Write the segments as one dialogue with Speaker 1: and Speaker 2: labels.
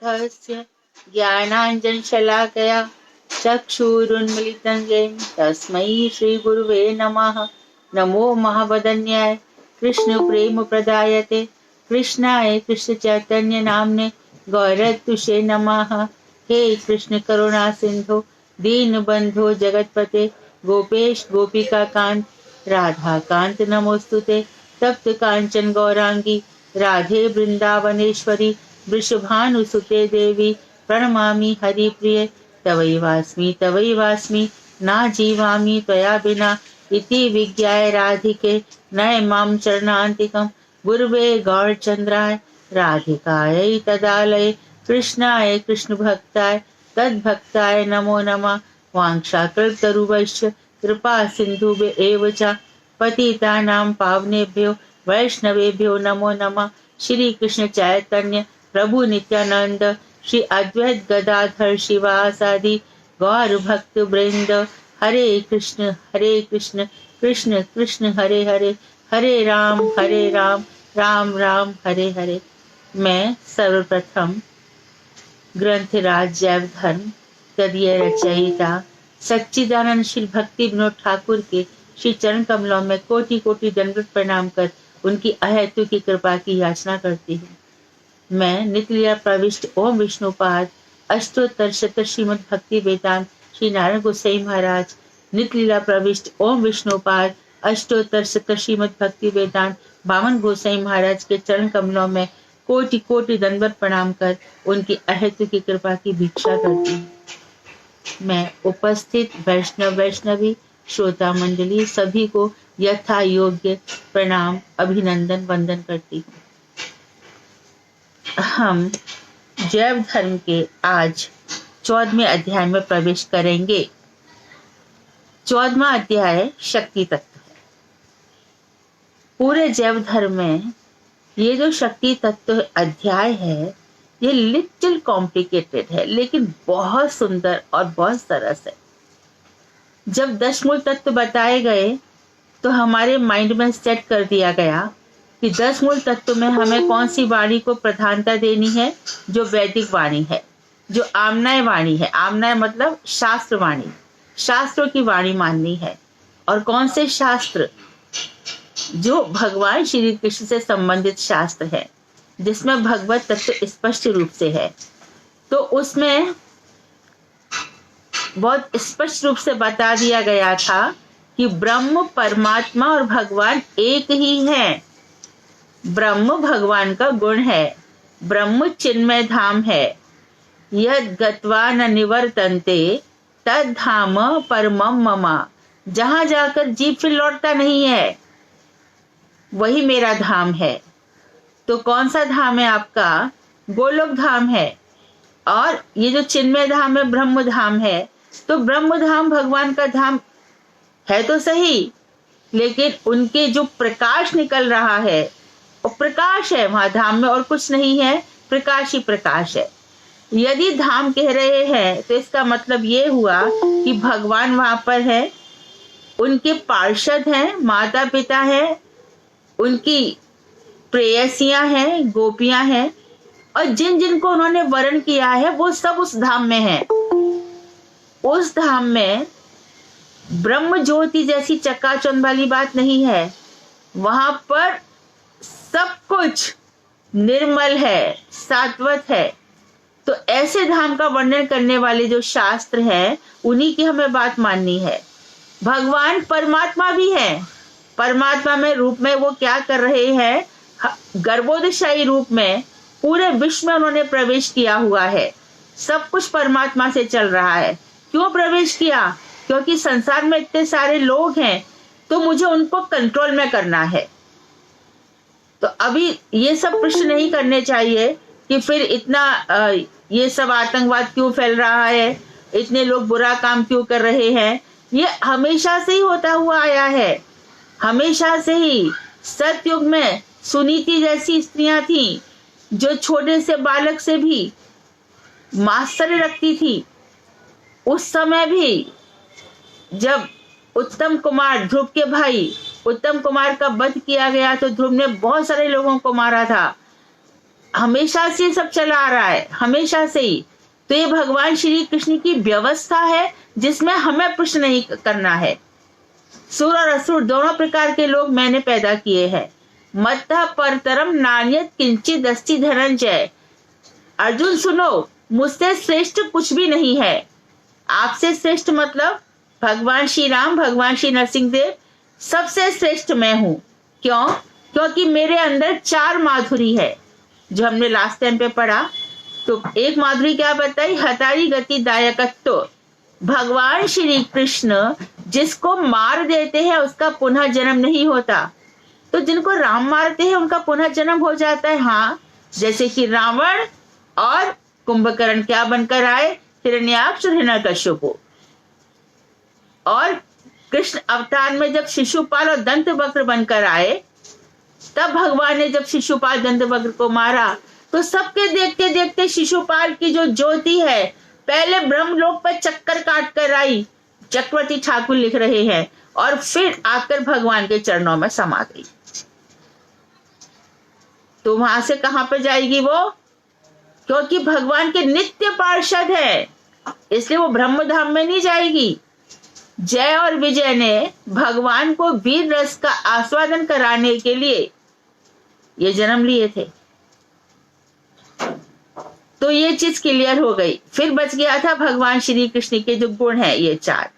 Speaker 1: धस्य ज्ञानाञ्जनशलाकया चक्षुरुन्मिलितं येन तस्मै श्रीगुरुवे नमः। नमो महावदन्याय कृष्णप्रेमप्रदायते कृष्णाय कृष्णचैतन्य नाम्ने गौरतुषे नमः। हे कृष्ण करुणा सिंधु दीनबंधो जगतपते गोपेश गोपिका कांत राधा कांत नमोस्तुते। तप्त कांचन गौरांगी राधे वृंदावनेश्वरी वृषभानुसुते देवी प्रणमामि हरिप्रिये। तवैवास्मि ना जीवामि त्वया विना इति विज्ञाय राधिके नय मां चरणान्तिकं। गुरुवे गौरचन्द्राय राधिकायै तदालये कृष्णाय कृष्णभक्ताय तद्भक्ताय नमो नमः। वाञ्छाकल्पतरुभ्यश्च कृपा सिन्धुभ्येव च पतितानां पावनेभ्यो वैष्णवेभ्यो नमो नमः। श्री कृष्ण चैतन्य प्रभु नित्यानंद श्री अद्वैत गदाधर शिवासादि गौर भक्त वृंद हरे कृष्ण कृष्ण कृष्ण हरे हरे हरे राम राम राम हरे हरे। मैं सर्वप्रथम ग्रंथराज जैव धर्म तदीय रचयिता सच्चिदानंद श्री भक्ति विनोद ठाकुर के श्री चरण कमलों में कोटि कोटि दंडवत प्रणाम कर उनकी अहेतु की कृपा की याचना करती हूँ। मैं नित्य प्रविष्ट ओम विष्णुपाद अष्टोत्तर शत श्रीमद भक्ति वेदांत श्री नारायण गोसाई महाराज नित्य प्रविष्ट ओम विष्णुपाद अष्टोत्तर शत श्रीमद भक्ति वेदांत बामन गोसाई महाराज के चरण कमलों में कोटि कोटि दंडवत प्रणाम कर उनकी अहेतु की कृपा की भिक्षा करती हूँ। मैं उपस्थित वैष्णव वैष्णवी श्रोता मंडली सभी को यथा योग्य प्रणाम अभिनंदन वंदन करती हूँ। हम जैव धर्म के आज 14वें अध्याय में प्रवेश करेंगे। 14वां अध्याय शक्ति तत्व है। पूरे जैव धर्म में ये जो शक्ति तत्व अध्याय है ये लिटिल कॉम्प्लिकेटेड है लेकिन बहुत सुंदर और बहुत सरस है। जब 10 मूल तत्व बताए गए तो हमारे माइंड में सेट कर दिया गया कि 10 मूल तत्व में हमें कौन सी वाणी को प्रधानता देनी है, जो वैदिक वाणी है, जो आम्नाय वाणी है। आम्नाय मतलब शास्त्र वाणी, शास्त्रों की वाणी माननी है। और कौन से शास्त्र, जो भगवान श्री कृष्ण से संबंधित शास्त्र है जिसमें भगवत तत्व स्पष्ट रूप से है। तो उसमें बहुत स्पष्ट रूप से बता दिया गया था कि ब्रह्म परमात्मा और भगवान एक ही हैं। ब्रह्म भगवान का गुण है, ब्रह्म चिन्मय धाम है। यद गत्वा न निवर्तन्ते तद धाम परमम मम। जहां जाकर जीव फिर लौटता नहीं है वही मेरा धाम है। तो कौन सा धाम है आपका? गोलोक धाम है। और ये जो चिन्मय धाम है ब्रह्म धाम है। तो ब्रह्म धाम भगवान का धाम है तो सही, लेकिन उनके जो प्रकाश निकल रहा है वो प्रकाश है वहां धाम में, और कुछ नहीं है, प्रकाश ही प्रकाश है। यदि धाम कह रहे हैं तो इसका मतलब ये हुआ कि भगवान वहां पर है, उनके पार्षद हैं, माता पिता हैं, उनकी प्रेयसियां हैं, गोपियां हैं, और जिन जिनको उन्होंने वरण किया है वो सब उस धाम में हैं। उस धाम में ब्रह्म ज्योति जैसी चकाचौंध वाली बात नहीं है। वहां पर सब कुछ निर्मल है, सात्वत है। तो ऐसे धाम का वर्णन करने वाले जो शास्त्र हैं उन्हीं की हमें बात माननी है। भगवान परमात्मा भी है। परमात्मा में रूप में वो क्या कर रहे हैं? गर्भोदशाही रूप में पूरे विश्व में उन्होंने प्रवेश किया हुआ है। सब कुछ परमात्मा से चल रहा है। क्यों प्रवेश किया? क्योंकि संसार में इतने सारे लोग हैं तो मुझे उनको कंट्रोल में करना है। तो अभी ये सब प्रश्न नहीं करने चाहिए कि फिर इतना ये सब आतंकवाद क्यों फैल रहा है, इतने लोग बुरा काम क्यों कर रहे हैं। ये हमेशा से ही होता हुआ आया है। हमेशा से ही सतयुग में सुनीति जैसी स्त्रियां थीं जो छोटे से बालक से भी मात्सर्य रखती थी। उस समय भी जब उत्तम कुमार, ध्रुव के भाई उत्तम कुमार का वध किया गया तो ध्रुव ने बहुत सारे लोगों को मारा था। हमेशा से सब चला आ रहा है, हमेशा से ही। तो ये भगवान श्री कृष्ण की व्यवस्था है जिसमें हमें प्रश्न नहीं करना है। सुर और असुर दोनों प्रकार के लोग मैंने पैदा किए हैं। मत्तः परतरम नान्यत किंचित अस्ति धनंजय। अर्जुन सुनो, मुझसे श्रेष्ठ कुछ भी नहीं है। आपसे श्रेष्ठ मतलब भगवान श्री राम, भगवान श्री नरसिंह देव, सबसे श्रेष्ठ मैं हूं। क्यों? क्योंकि मेरे अंदर 4 माधुरी है, जो हमने लास्ट टाइम पे पढ़ा। तो एक माधुरी क्या बताई? हतारी गति दायकत्व। भगवान श्री कृष्ण जिसको मार देते हैं उसका पुनः जन्म नहीं होता, तो जिनको राम मारते हैं उनका पुनः जन्म हो जाता है। हाँ, जैसे कि रावण और कुंभकर्ण क्या बनकर आए? हिरण्याक्ष और हिरण्यकश्यप। और कृष्ण अवतार में जब शिशुपाल और दंतवक्र बनकर आए, तब भगवान ने जब शिशुपाल दंतवक्र को मारा, तो सबके देखते देखते शिशुपाल की जो ज्योति है पहले ब्रह्मलोक पर चक्कर काट कर आई, चक्रवर्ती ठाकुर लिख रहे हैं, और फिर आकर भगवान के चरणों में समा गई। तो वहां से कहां पर जाएगी वो? क्योंकि भगवान के नित्य पार्षद है, इसलिए वो ब्रह्मधाम में नहीं जाएगी। जय और विजय ने भगवान को वीर रस का आस्वादन कराने के लिए ये जन्म लिए थे। तो ये चीज क्लियर हो गई। फिर बच गया था भगवान श्री कृष्ण के जो गुण है ये 4,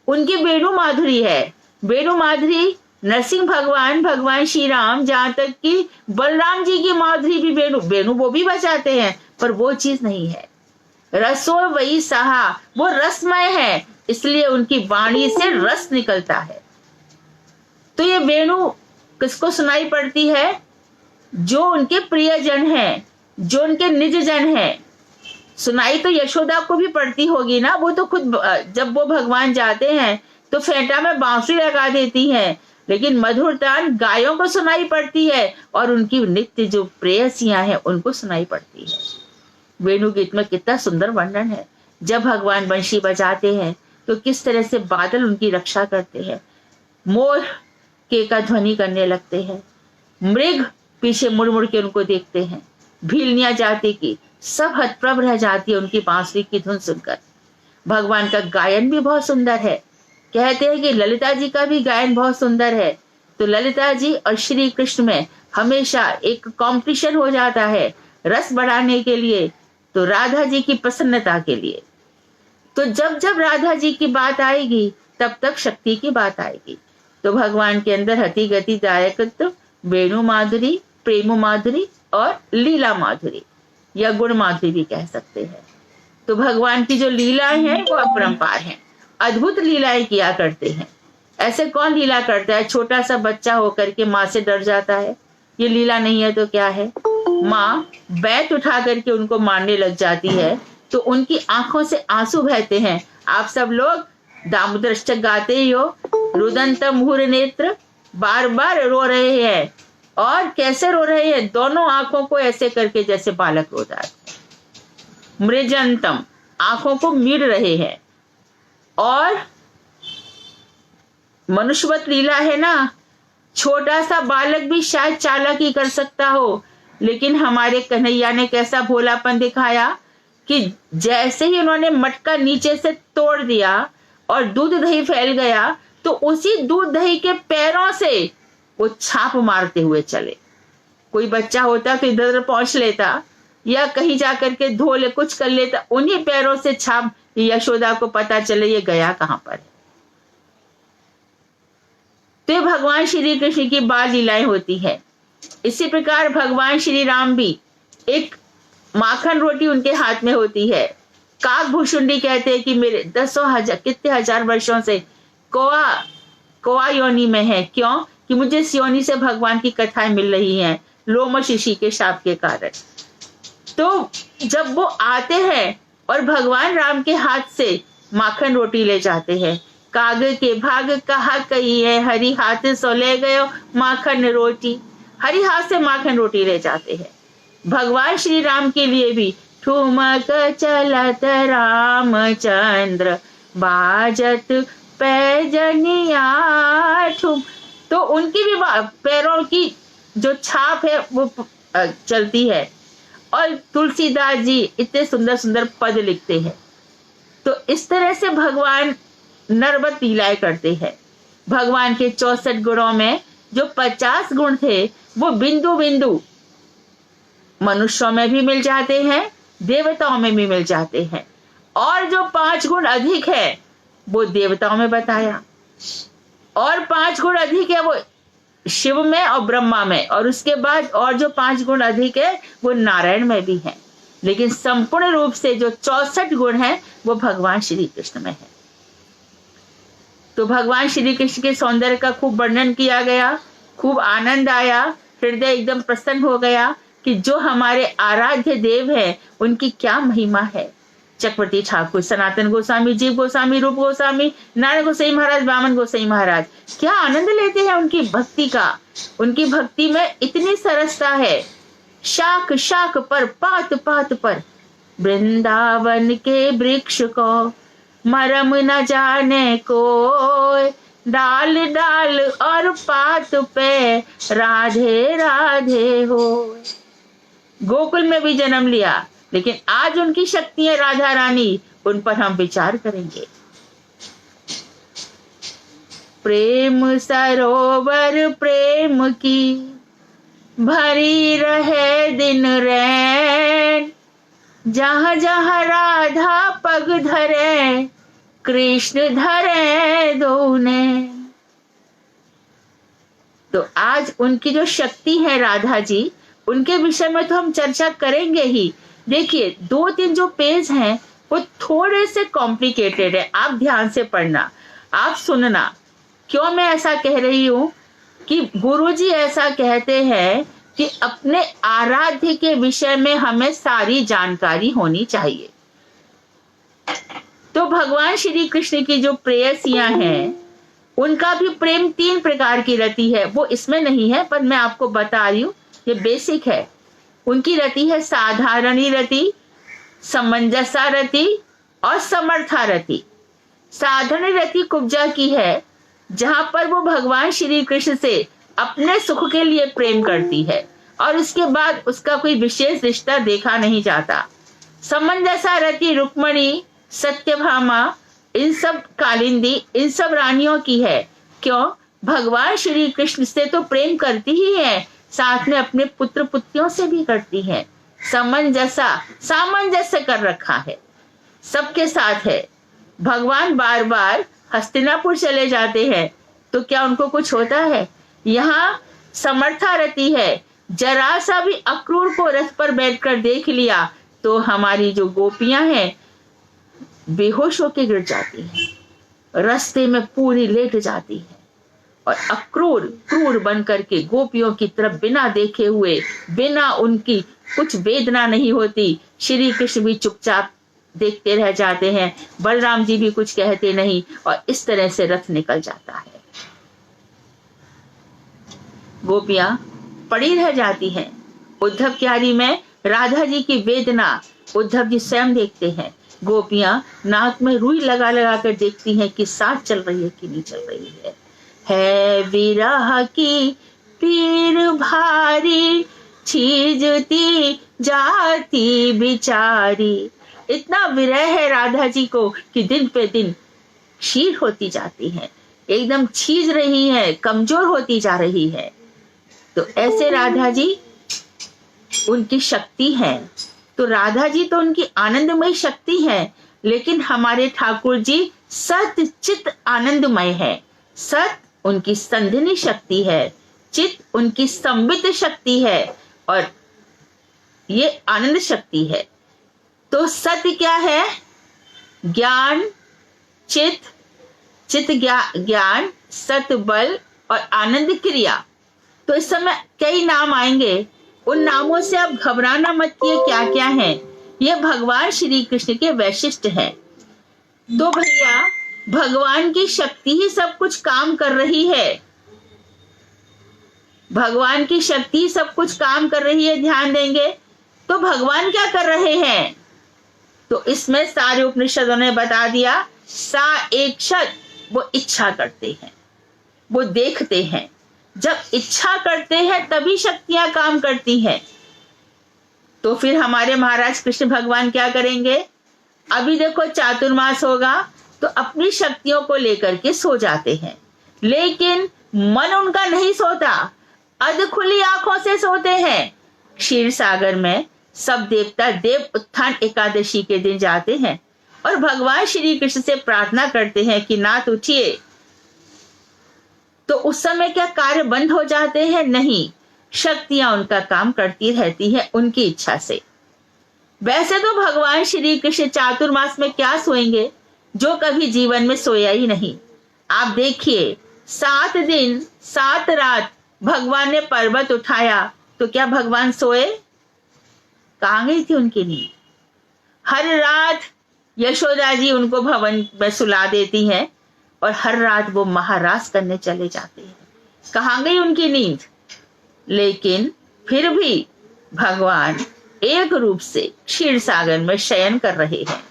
Speaker 1: उनकी वेणु माधुरी है। वेणु माधुरी नरसिंह भगवान, भगवान श्री राम, जहां तक कि बलराम जी की माधुरी भी वेणु वो भी बजाते हैं, पर वो चीज नहीं है। रसो वही सहा, वो रसमय है, इसलिए उनकी वाणी से रस निकलता है। तो ये वेणु किसको सुनाई पड़ती है? जो उनके प्रियजन हैं, जो उनके निज जन हैं। सुनाई तो यशोदा को भी पड़ती होगी ना, वो तो खुद जब वो भगवान जाते हैं तो फेंटा में बांसुरी लगा देती हैं, लेकिन मधुर तान गायों को सुनाई पड़ती है और उनकी नित्य जो प्रेयसियां हैं उनको सुनाई पड़ती है। वेणु गीत में कितना सुंदर वर्णन है। जब भगवान बंशी बजाते हैं तो किस तरह से बादल उनकी रक्षा करते हैं, मोर के का ध्वनि करने लगते हैं, मृग पीछे मुड़ मुड़ के उनको देखते हैं, भीलनिया जाति की सब हतप्रभ रह जाती है उनकी बांसुरी की धुन सुनकर। भगवान का गायन भी बहुत सुंदर है। कहते हैं कि ललिता जी का भी गायन बहुत सुंदर है। तो ललिता जी और श्री कृष्ण में हमेशा एक कॉम्पिटिशन हो जाता है रस बढ़ाने के लिए, तो राधा जी की प्रसन्नता के लिए। तो जब जब राधा जी की बात आएगी तब तक शक्ति की बात आएगी। तो भगवान के अंदर हति गति दायकत्व, वेणु माधुरी, प्रेम माधुरी और लीला माधुरी या गुण माधुरी भी कह सकते हैं। तो भगवान की जो लीलाएं हैं वो अपरंपार हैं, अद्भुत लीलाएं किया करते हैं। ऐसे कौन लीला करता है? छोटा सा बच्चा होकर के माँ से डर जाता है, ये लीला नहीं है तो क्या है? माँ बैत उठा करके उनको मारने लग जाती है तो उनकी आंखों से आंसू बहते हैं। आप सब लोग दामोदर अष्टक गाते ही हो, रुदंत मुहुर नेत्र, बार बार रो रहे हैं। और कैसे रो रहे हैं? दोनों आंखों को ऐसे करके जैसे बालक रोता है। मृजंतम, आंखों को मीड़ रहे हैं। और मनुष्यवत लीला है ना, छोटा सा बालक भी शायद चालाकी कर सकता हो, लेकिन हमारे कन्हैया ने कैसा भोलापन दिखाया कि जैसे ही उन्होंने मटका नीचे से तोड़ दिया और दूध दही फैल गया, तो उसी दूध दही के पैरों से वो छाप मारते हुए चले। कोई बच्चा होता तो इधर उधर पहुंच लेता या कहीं जाकर के धो ले, कुछ कर लेता, उन्हीं पैरों से छाप, यशोदा को पता चले ये गया कहां पर। तो भगवान श्री कृष्ण की बाल लीलाएं होती है। इसी प्रकार भगवान श्री राम भी, एक माखन रोटी उनके हाथ में होती है। काक भूषुंडी कहते हैं कि मेरे 10,000 कितने हजार वर्षों से कोआ योनि में है। क्यों? कि मुझे इस योनि से भगवान की कथाएं मिल रही हैं, लोम शिशि के शाप के कारण। तो जब वो आते हैं और भगवान राम के हाथ से माखन रोटी ले जाते हैं, काग के भाग कहा कही है, हरि हाथ सो ले गयो माखन रोटी। हरि हाथ से माखन रोटी ले जाते हैं। भगवान श्री राम के लिए भी ठुमक चलत रामचंद्र, बाजत पैजनिया ठुम। तो उनकी भी पैरों की जो छाप है वो चलती है। और तुलसीदास जी इतने सुंदर सुंदर पद लिखते हैं। तो इस तरह से भगवान नरवत लीलाएं करते हैं। भगवान के 64 गुणों में जो 50 गुण थे वो बिंदु बिंदु मनुष्यों में भी मिल जाते हैं, देवताओं में भी मिल जाते हैं, और जो 5 गुण अधिक है वो देवताओं में बताया, और 5 गुण अधिक है वो शिव में और ब्रह्मा में, और उसके बाद और जो 5 गुण अधिक है वो नारायण में भी है। लेकिन संपूर्ण रूप से जो 64 गुण है वो भगवान श्री कृष्ण में है। तो भगवान श्री कृष्ण के सौंदर्य का खूब वर्णन किया गया, खूब आनंद आया, हृदय एकदम प्रसन्न हो गया कि जो हमारे आराध्य देव है उनकी क्या महिमा है। चक्रवर्ती ठाकुर, सनातन गोस्वामी, जीव गोस्वामी, रूप गोस्वामी, नारायण गोसाई महाराज, वामन गोसाई महाराज क्या आनंद लेते हैं उनकी भक्ति का। उनकी भक्ति में इतनी सरसता है। शाख शाख पर, पात पात पर, वृंदावन के वृक्ष को मरम न जाने कोई, डाल डाल और पात पे राधे राधे हो। गोकुल में भी जन्म लिया, लेकिन आज उनकी शक्ति है राधा रानी, उन पर हम विचार करेंगे। प्रेम सरोवर प्रेम की भरी रहे दिन रैन, जहां जहां राधा पग धरे कृष्ण धरे दोने। तो आज उनकी जो शक्ति है राधा जी, उनके विषय में तो हम चर्चा करेंगे ही। देखिए 2-3 जो पेज हैं वो थोड़े से कॉम्प्लिकेटेड है, आप ध्यान से पढ़ना, आप सुनना। क्यों मैं ऐसा कह रही हूँ कि गुरुजी ऐसा कहते हैं कि अपने आराध्य के विषय में हमें सारी जानकारी होनी चाहिए। तो भगवान श्री कृष्ण की जो प्रेयसियां हैं उनका भी प्रेम 3 प्रकार की रति है। वो इसमें नहीं है पर मैं आपको बता रही हूँ, ये बेसिक है। उनकी रति है साधारणी रति, समंजसा रति और समर्था रति। साधारण रति कुब्जा की है, जहां पर वो भगवान श्री कृष्ण से अपने सुख के लिए प्रेम करती है और उसके बाद उसका कोई विशेष रिश्ता देखा नहीं जाता। समंजसा रति रुक्मणी, सत्यभामा, इन सब कालिंदी, इन सब रानियों की है। क्यों? भगवान श्री कृष्ण से तो प्रेम करती ही है, साथ में अपने पुत्र पुत्रियों से भी करती है। समंजसा, सामंजस्य कर रखा है, सबके साथ है। भगवान बार बार हस्तिनापुर चले जाते हैं तो क्या उनको कुछ होता है? यहाँ समर्था रति है, जरा सा भी अक्रूर को रथ पर बैठकर देख लिया तो हमारी जो गोपियां हैं बेहोश होके गिर जाती हैं, रास्ते में पूरी लेट जाती है, और अक्रूर क्रूर बन करके गोपियों की तरफ बिना देखे हुए, बिना उनकी कुछ वेदना नहीं होती, श्री कृष्ण भी चुपचाप देखते रह जाते हैं, बलराम जी भी कुछ कहते नहीं, और इस तरह से रथ निकल जाता है। गोपियां पड़ी रह जाती हैं। उद्धव क्यारी में राधा जी की वेदना उद्धव जी स्वयं देखते हैं। गोपियां नाक में रुई लगा लगा कर देखती हैं कि सांस चल रही है कि नहीं चल रही है विरह की पीर भारी, छीजती जाती बिचारी। इतना विरह है राधा जी को कि दिन पे दिन क्षीण होती जाती है, एकदम छीज रही है, कमजोर होती जा रही है। तो ऐसे राधा जी उनकी शक्ति है। तो राधा जी तो उनकी आनंदमय शक्ति है, लेकिन हमारे ठाकुर जी सत चित आनंदमय है। सत उनकी संधिनी शक्ति है, चित उनकी संवित शक्ति है, और ये आनंद शक्ति है। तो सत्य क्या है? ज्ञान, चित, चित ज्ञान, सत बल और आनंद क्रिया। तो इस समय कई नाम आएंगे, उन नामों से आप घबराना मत कि क्या क्या है। ये भगवान श्री कृष्ण के वैशिष्ट हैं। तो भैया भगवान की शक्ति ही सब कुछ काम कर रही है, भगवान की शक्ति सब कुछ काम कर रही है। ध्यान देंगे तो भगवान क्या कर रहे हैं? तो इसमें सारे उपनिषदों ने बता दिया। सा एक शब्द, वो इच्छा करते हैं, वो देखते हैं। जब इच्छा करते हैं तभी शक्तियां काम करती हैं। तो फिर हमारे महाराज कृष्ण भगवान क्या करेंगे? अभी देखो चातुर्मास होगा तो अपनी शक्तियों को लेकर के सो जाते हैं, लेकिन मन उनका नहीं सोता, अध खुली आंखों से सोते हैं। क्षीर सागर में सब देवता देव उत्थान एकादशी के दिन जाते हैं और भगवान श्री कृष्ण से प्रार्थना करते हैं कि नाथ उठिए। तो उस समय क्या कार्य बंद हो जाते हैं? नहीं, शक्तियां उनका काम करती रहती है उनकी इच्छा से। वैसे तो भगवान श्री कृष्ण चातुर्मास में क्या सोएंगे, जो कभी जीवन में सोया ही नहीं। आप देखिए 7 दिन 7 रात भगवान ने पर्वत उठाया, तो क्या भगवान सोए? कहाँ गई थी उनकी नींद? हर रात यशोदा जी उनको भवन में सुला देती हैं और हर रात वो महारास करने चले जाते हैं। कहाँ गई उनकी नींद? लेकिन फिर भी भगवान एक रूप से क्षीर सागर में शयन कर रहे हैं।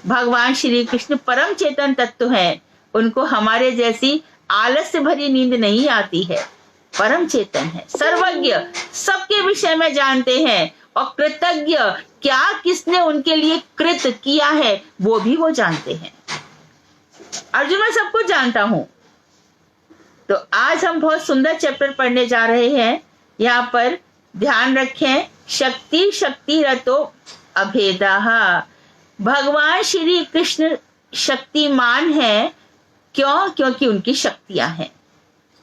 Speaker 1: भगवान श्री कृष्ण परम चेतन तत्व हैं, उनको हमारे जैसी आलस्य भरी नींद नहीं आती है। परम चेतन है, सर्वज्ञ, सबके विषय में जानते हैं और कृतज्ञ, क्या किसने उनके लिए कृत किया है वो भी वो जानते हैं। अर्जुन, मैं सब कुछ जानता हूं। तो आज हम बहुत सुंदर चैप्टर पढ़ने जा रहे हैं। यहाँ पर ध्यान रखें, शक्ति शक्ति रतो अभेदाः। भगवान श्री कृष्ण शक्तिमान है। क्यों? क्योंकि उनकी शक्तियां हैं,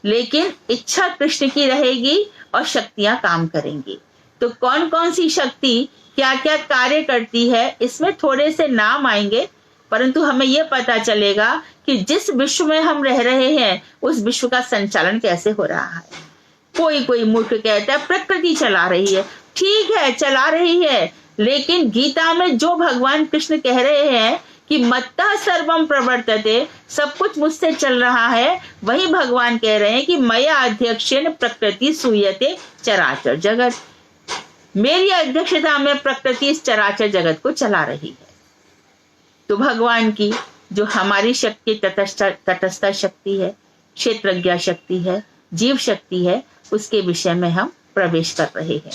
Speaker 1: लेकिन इच्छा कृष्ण की रहेगी और शक्तियां काम करेंगी। तो कौन कौन सी शक्ति क्या क्या कार्य करती है, इसमें थोड़े से नाम आएंगे, परंतु हमें यह पता चलेगा कि जिस विश्व में हम रह रहे हैं उस विश्व का संचालन कैसे हो रहा है। कोई मूर्ख कहता है प्रकृति चला रही है। ठीक है, चला रही है, लेकिन गीता में जो भगवान कृष्ण कह रहे हैं कि मत्तः सर्वम प्रवर्तते, सब कुछ मुझसे चल रहा है, वही भगवान कह रहे हैं कि मया अध्यक्षेण प्रकृति सूयते चराचर जगत। मेरी अध्यक्षता में प्रकृति इस चराचर जगत को चला रही है। तो भगवान की जो हमारी शक्ति तटस्थ शक्ति है, क्षेत्रज्ञ शक्ति है, जीव शक्ति है, उसके विषय में हम प्रवेश कर रहे हैं।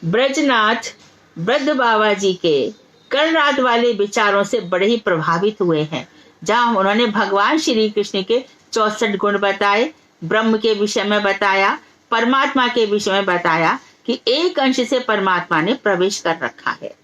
Speaker 1: ब्रजनाथ वृद्ध बाबा जी के कल रात वाले विचारों से बड़े ही प्रभावित हुए हैं, जहां उन्होंने भगवान श्री कृष्ण के 64 गुण बताए, ब्रह्म के विषय में बताया, परमात्मा के विषय में बताया कि एक अंश से परमात्मा ने प्रवेश कर रखा है।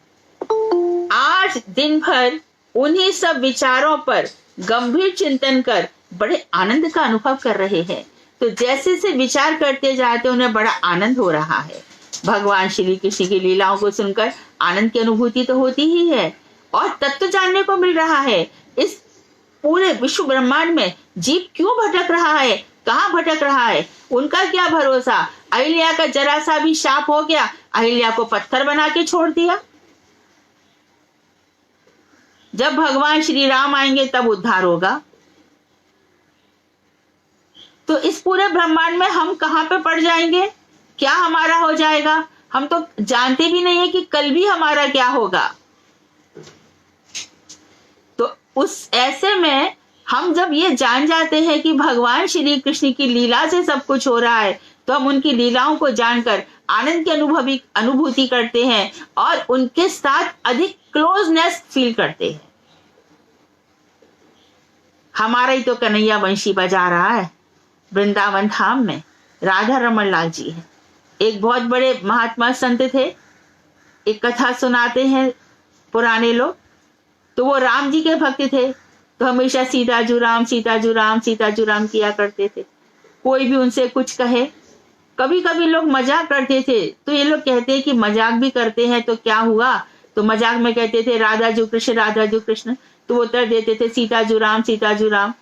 Speaker 1: आज दिन भर उन्हीं सब विचारों पर गंभीर चिंतन कर बड़े आनंद का अनुभव कर रहे हैं। तो जैसे से विचार करते जाते उन्हें बड़ा आनंद हो रहा है। भगवान श्री कृष्ण की लीलाओं को सुनकर आनंद की अनुभूति तो होती ही है, और तत्व जानने को मिल रहा है। इस पूरे विश्व ब्रह्मांड में जीव क्यों भटक रहा है, कहाँ भटक रहा है, उनका क्या भरोसा। अहिल्या का जरा सा भी शाप हो गया, अहिल्या को पत्थर बना के छोड़ दिया। जब भगवान श्री राम आएंगे तब उद्धार होगा। तो इस पूरे ब्रह्मांड में हम कहां पे पड़ जाएंगे, क्या हमारा हो जाएगा, हम तो जानते भी नहीं है कि कल भी हमारा क्या होगा। तो उस ऐसे में हम जब ये जान जाते हैं कि भगवान श्री कृष्ण की लीला से सब कुछ हो रहा है, तो हम उनकी लीलाओं को जानकर आनंद की अनुभूति करते हैं और उनके साथ अधिक क्लोजनेस फील करते हैं। हमारा ही तो कन्हैया वंशी बजा रहा है वृंदावन धाम में, राधा रमन लाल जी है। एक बहुत बड़े महात्मा संत थे, एक कथा सुनाते हैं पुराने लोग। तो वो राम जी के भक्त थे, तो हमेशा सीताजू राम सीताजू राम सीताजू राम किया करते थे। कोई भी उनसे कुछ कहे, कभी कभी लोग मजाक करते थे, तो ये लोग कहते हैं कि मजाक भी करते हैं तो क्या हुआ, तो मजाक में कहते थे राधा जू कृष्ण राधा जू कृष्ण, तो वो उत्तर देते थे सीताजू राम सीताजू राम।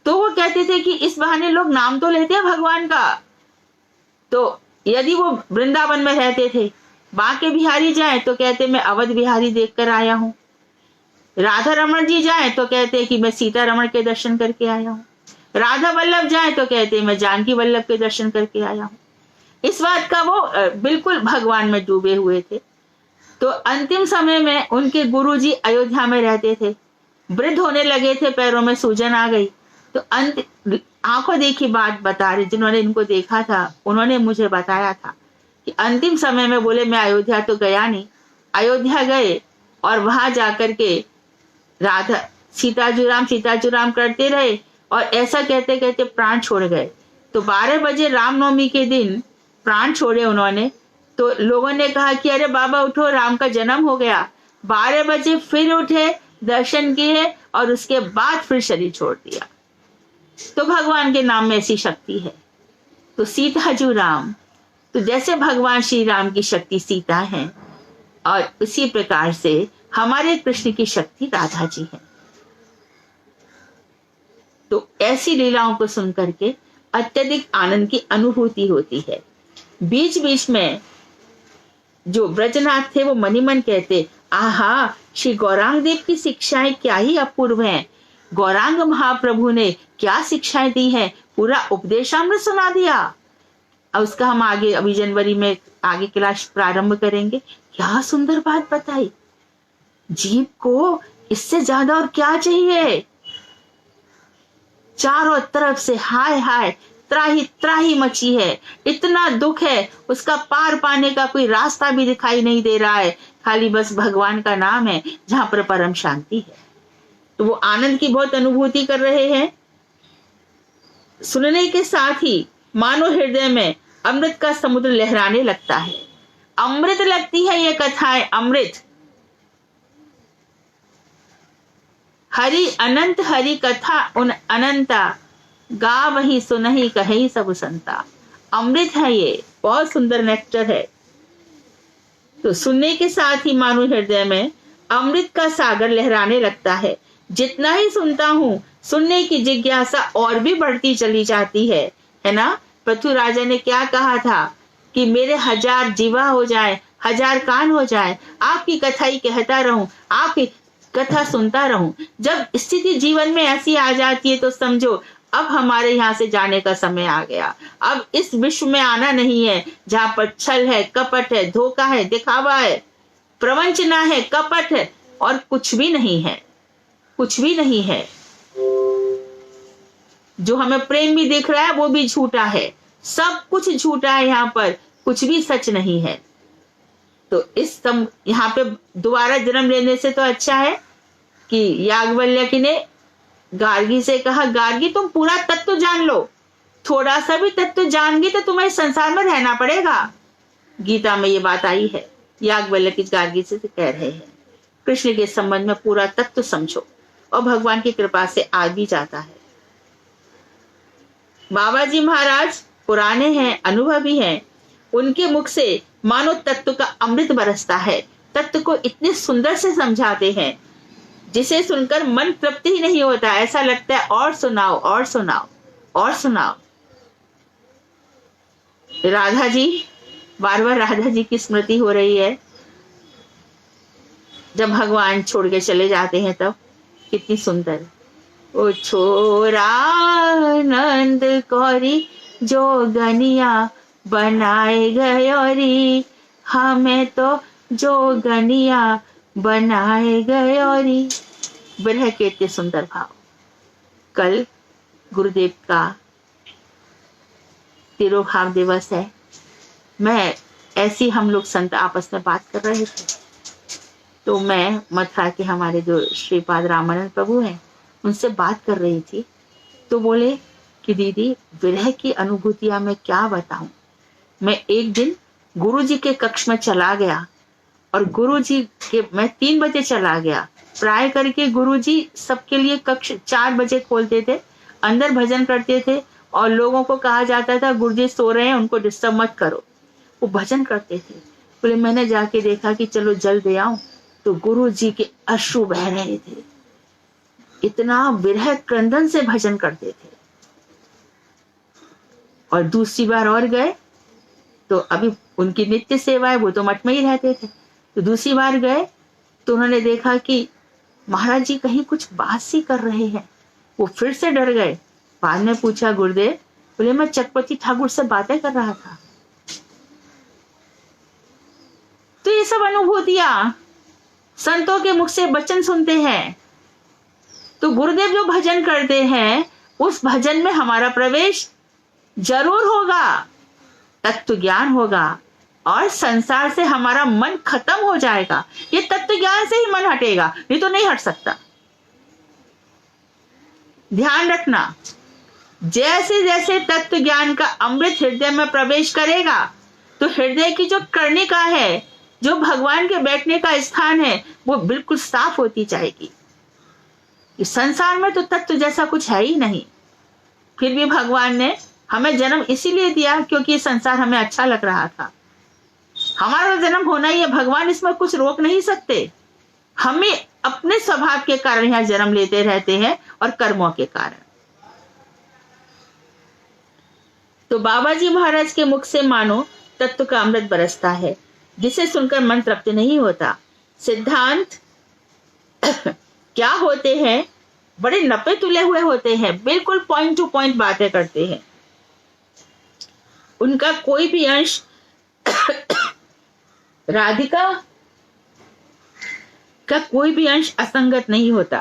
Speaker 1: तो वो कहते थे कि इस बहाने लोग नाम तो लेते हैं भगवान का। तो यदि वो वृंदावन में रहते थे, बांके बिहारी जाए तो कहते मैं अवध बिहारी देखकर आया हूँ, राधा रमन जी जाए तो कहते कि मैं सीता रमन के दर्शन करके आया हूँ, राधा वल्लभ जाए तो कहते मैं जानकी वल्लभ के दर्शन करके आया हूँ। इस बात का वो बिल्कुल भगवान में डूबे हुए थे। तो अंतिम समय में उनके गुरुजी अयोध्या में रहते थे, वृद्ध होने लगे थे, पैरों में सूजन आ गई, तो अंत आंखों देखी बात बता रही, जिन्होंने इनको देखा था उन्होंने मुझे बताया था कि अंतिम समय में बोले मैं अयोध्या तो गया नहीं, अयोध्या गए और वहां जाकर के राधा सीताजूराम करते रहे और ऐसा कहते कहते प्राण छोड़ गए। तो 12 बजे रामनवमी के दिन प्राण छोड़े उन्होंने। तो लोगों ने कहा कि अरे बाबा उठो, राम का जन्म हो गया। 12 बजे फिर उठे, दर्शन किए और उसके बाद फिर शरीर छोड़ दिया। तो भगवान के नाम में ऐसी शक्ति है। तो सीता जो राम, तो जैसे भगवान श्री राम की शक्ति सीता है और उसी प्रकार से हमारे कृष्ण की शक्ति राधा जी है। तो ऐसी लीलाओं को सुन करके अत्यधिक आनंद की अनुभूति होती है। बीच बीच में जो ब्रजनाथ थे वो मनी मन कहते, आहा श्री गौरांग देव की शिक्षाएं क्या ही अपूर्व हैं। गौरांग महाप्रभु ने क्या शिक्षाएं दी हैं, पूरा उपदेशामृत सुना दिया। अब उसका हम आगे अभी जनवरी में आगे क्लास प्रारंभ करेंगे। क्या सुंदर बात बताई। जीव को इससे ज्यादा और क्या चाहिए। चारों तरफ से हाय हाय त्राही त्राही मची है, इतना दुख है, उसका पार पाने का कोई रास्ता भी दिखाई नहीं दे रहा है। खाली बस भगवान का नाम है जहां पर परम शांति है। तो वो आनंद की बहुत अनुभूति कर रहे हैं। सुनने के साथ ही मानो हृदय में अमृत का समुद्र लहराने लगता है। अमृत लगती है ये कथाएं, अमृत। हरि अनंत हरि कथा उन अनंता, गा वही सुनहि कहे सब संता। अमृत है ये, बहुत सुंदर नेक्टर है। तो सुनने के साथ ही मानो हृदय में अमृत का सागर लहराने लगता है। जितना ही सुनता हूँ, सुनने की जिज्ञासा और भी बढ़ती चली जाती है ना। पृथु राजा ने क्या कहा था कि मेरे 1000 जीवा हो जाए, 1000 कान हो जाए, आपकी कथा ही कहता रहूं, आपकी कथा सुनता रहूं। जब स्थिति जीवन में ऐसी आ जाती है तो समझो अब हमारे यहाँ से जाने का समय आ गया। अब इस विश्व में आना नहीं है जहाँ पर छल है, कपट है, धोखा है, दिखावा है, प्रवंचना है, कपट है और कुछ भी नहीं है, कुछ भी नहीं है। जो हमें प्रेम भी दिख रहा है वो भी झूठा है, सब कुछ झूठा है, यहाँ पर कुछ भी सच नहीं है। तो यहाँ पे दोबारा जन्म लेने से तो अच्छा है कि याज्ञवल्क्य ने गार्गी से कहा, गार्गी तुम पूरा तत्व जान लो, थोड़ा सा भी तत्व जान तो तुम्हें संसार में रहना पड़ेगा। गीता में ये बात आई है। याज्ञवल्क्य गार्गी से कह रहे हैं कृष्ण के संबंध में पूरा तत्व समझो, और भगवान की कृपा से आ भी जाता है। बाबा जी महाराज पुराने हैं, अनुभवी हैं, उनके मुख से मानो तत्व का अमृत बरसता है। तत्व को इतने सुंदर से समझाते हैं जिसे सुनकर मन तृप्त ही नहीं होता, ऐसा लगता है और सुनाओ और सुनाओ और सुनाओ। राधा जी, बार बार राधा जी की स्मृति हो रही है। जब भगवान छोड़ के चले जाते हैं तब कितनी सुंदर, ओ छोरा नंद कौरी जो गनिया बनाए गयोरी, हमें तो जो गनिया बनाए गयोरी। विरह के इतने सुंदर भाव। कल गुरुदेव का तिरोभाव दिवस है। मैं ऐसी हम लोग संत आपस में बात कर रहे थे, तो मैं मथुरा के हमारे जो श्रीपाद रामानंद प्रभु हैं उनसे बात कर रही थी। तो बोले कि दीदी विरह की अनुभूतियां मैं क्या बताऊं। मैं एक दिन गुरुजी के कक्ष में चला गया और गुरुजी के मैं 3 बजे चला गया। प्राय करके गुरुजी सबके लिए कक्ष 4 बजे खोलते थे, अंदर भजन करते थे और लोगों को कहा जाता था गुरुजी सो रहे हैं, उनको डिस्टर्ब मत करो। वो भजन करते थे। बोले मैंने जाके देखा कि चलो जल दे आऊं, तो गुरुजी के अश्रु बह रहे थे। इतना विरह क्रंदन से भजन करते थे। और दूसरी बार और गए तो अभी उनकी नित्य सेवा है, वो तो मठ में ही रहते थे। तो दूसरी बार गए तो उन्होंने देखा कि महाराज जी कहीं कुछ बात सी कर रहे हैं। वो फिर से डर गए। बाद में पूछा गुरुदेव, बोले मैं चक्रवर्ती ठाकुर से बातें कर रहा था। तो ये सब अनुभूतियां संतों के मुख से वचन सुनते हैं। तो गुरुदेव जो भजन करते हैं उस भजन में हमारा प्रवेश जरूर होगा, तत्व ज्ञान होगा और संसार से हमारा मन खत्म हो जाएगा। ये तत्व ज्ञान से ही मन हटेगा, नहीं तो नहीं हट सकता। ध्यान रखना, जैसे जैसे तत्व ज्ञान का अमृत हृदय में प्रवेश करेगा तो हृदय की जो कर्णिका है, जो भगवान के बैठने का स्थान है, वो बिल्कुल साफ होती जाएगी। इस संसार में तो तत्व जैसा कुछ है ही नहीं, फिर भी भगवान ने हमें जन्म इसीलिए दिया क्योंकि संसार हमें अच्छा लग रहा था। हमारा जन्म होना ही है, भगवान इसमें कुछ रोक नहीं सकते। हमें अपने स्वभाव के कारण यहाँ जन्म लेते रहते हैं और कर्मों के कारण। तो बाबा जी महाराज के मुख से मानो तत्व का अमृत बरसता है, जिसे सुनकर मन तृप्त नहीं होता। सिद्धांत क्या होते हैं, बड़े नपे तुले हुए होते हैं, बिल्कुल पॉइंट टू पॉइंट बातें करते हैं। उनका कोई भी अंश राधिका का कोई भी अंश असंगत नहीं होता।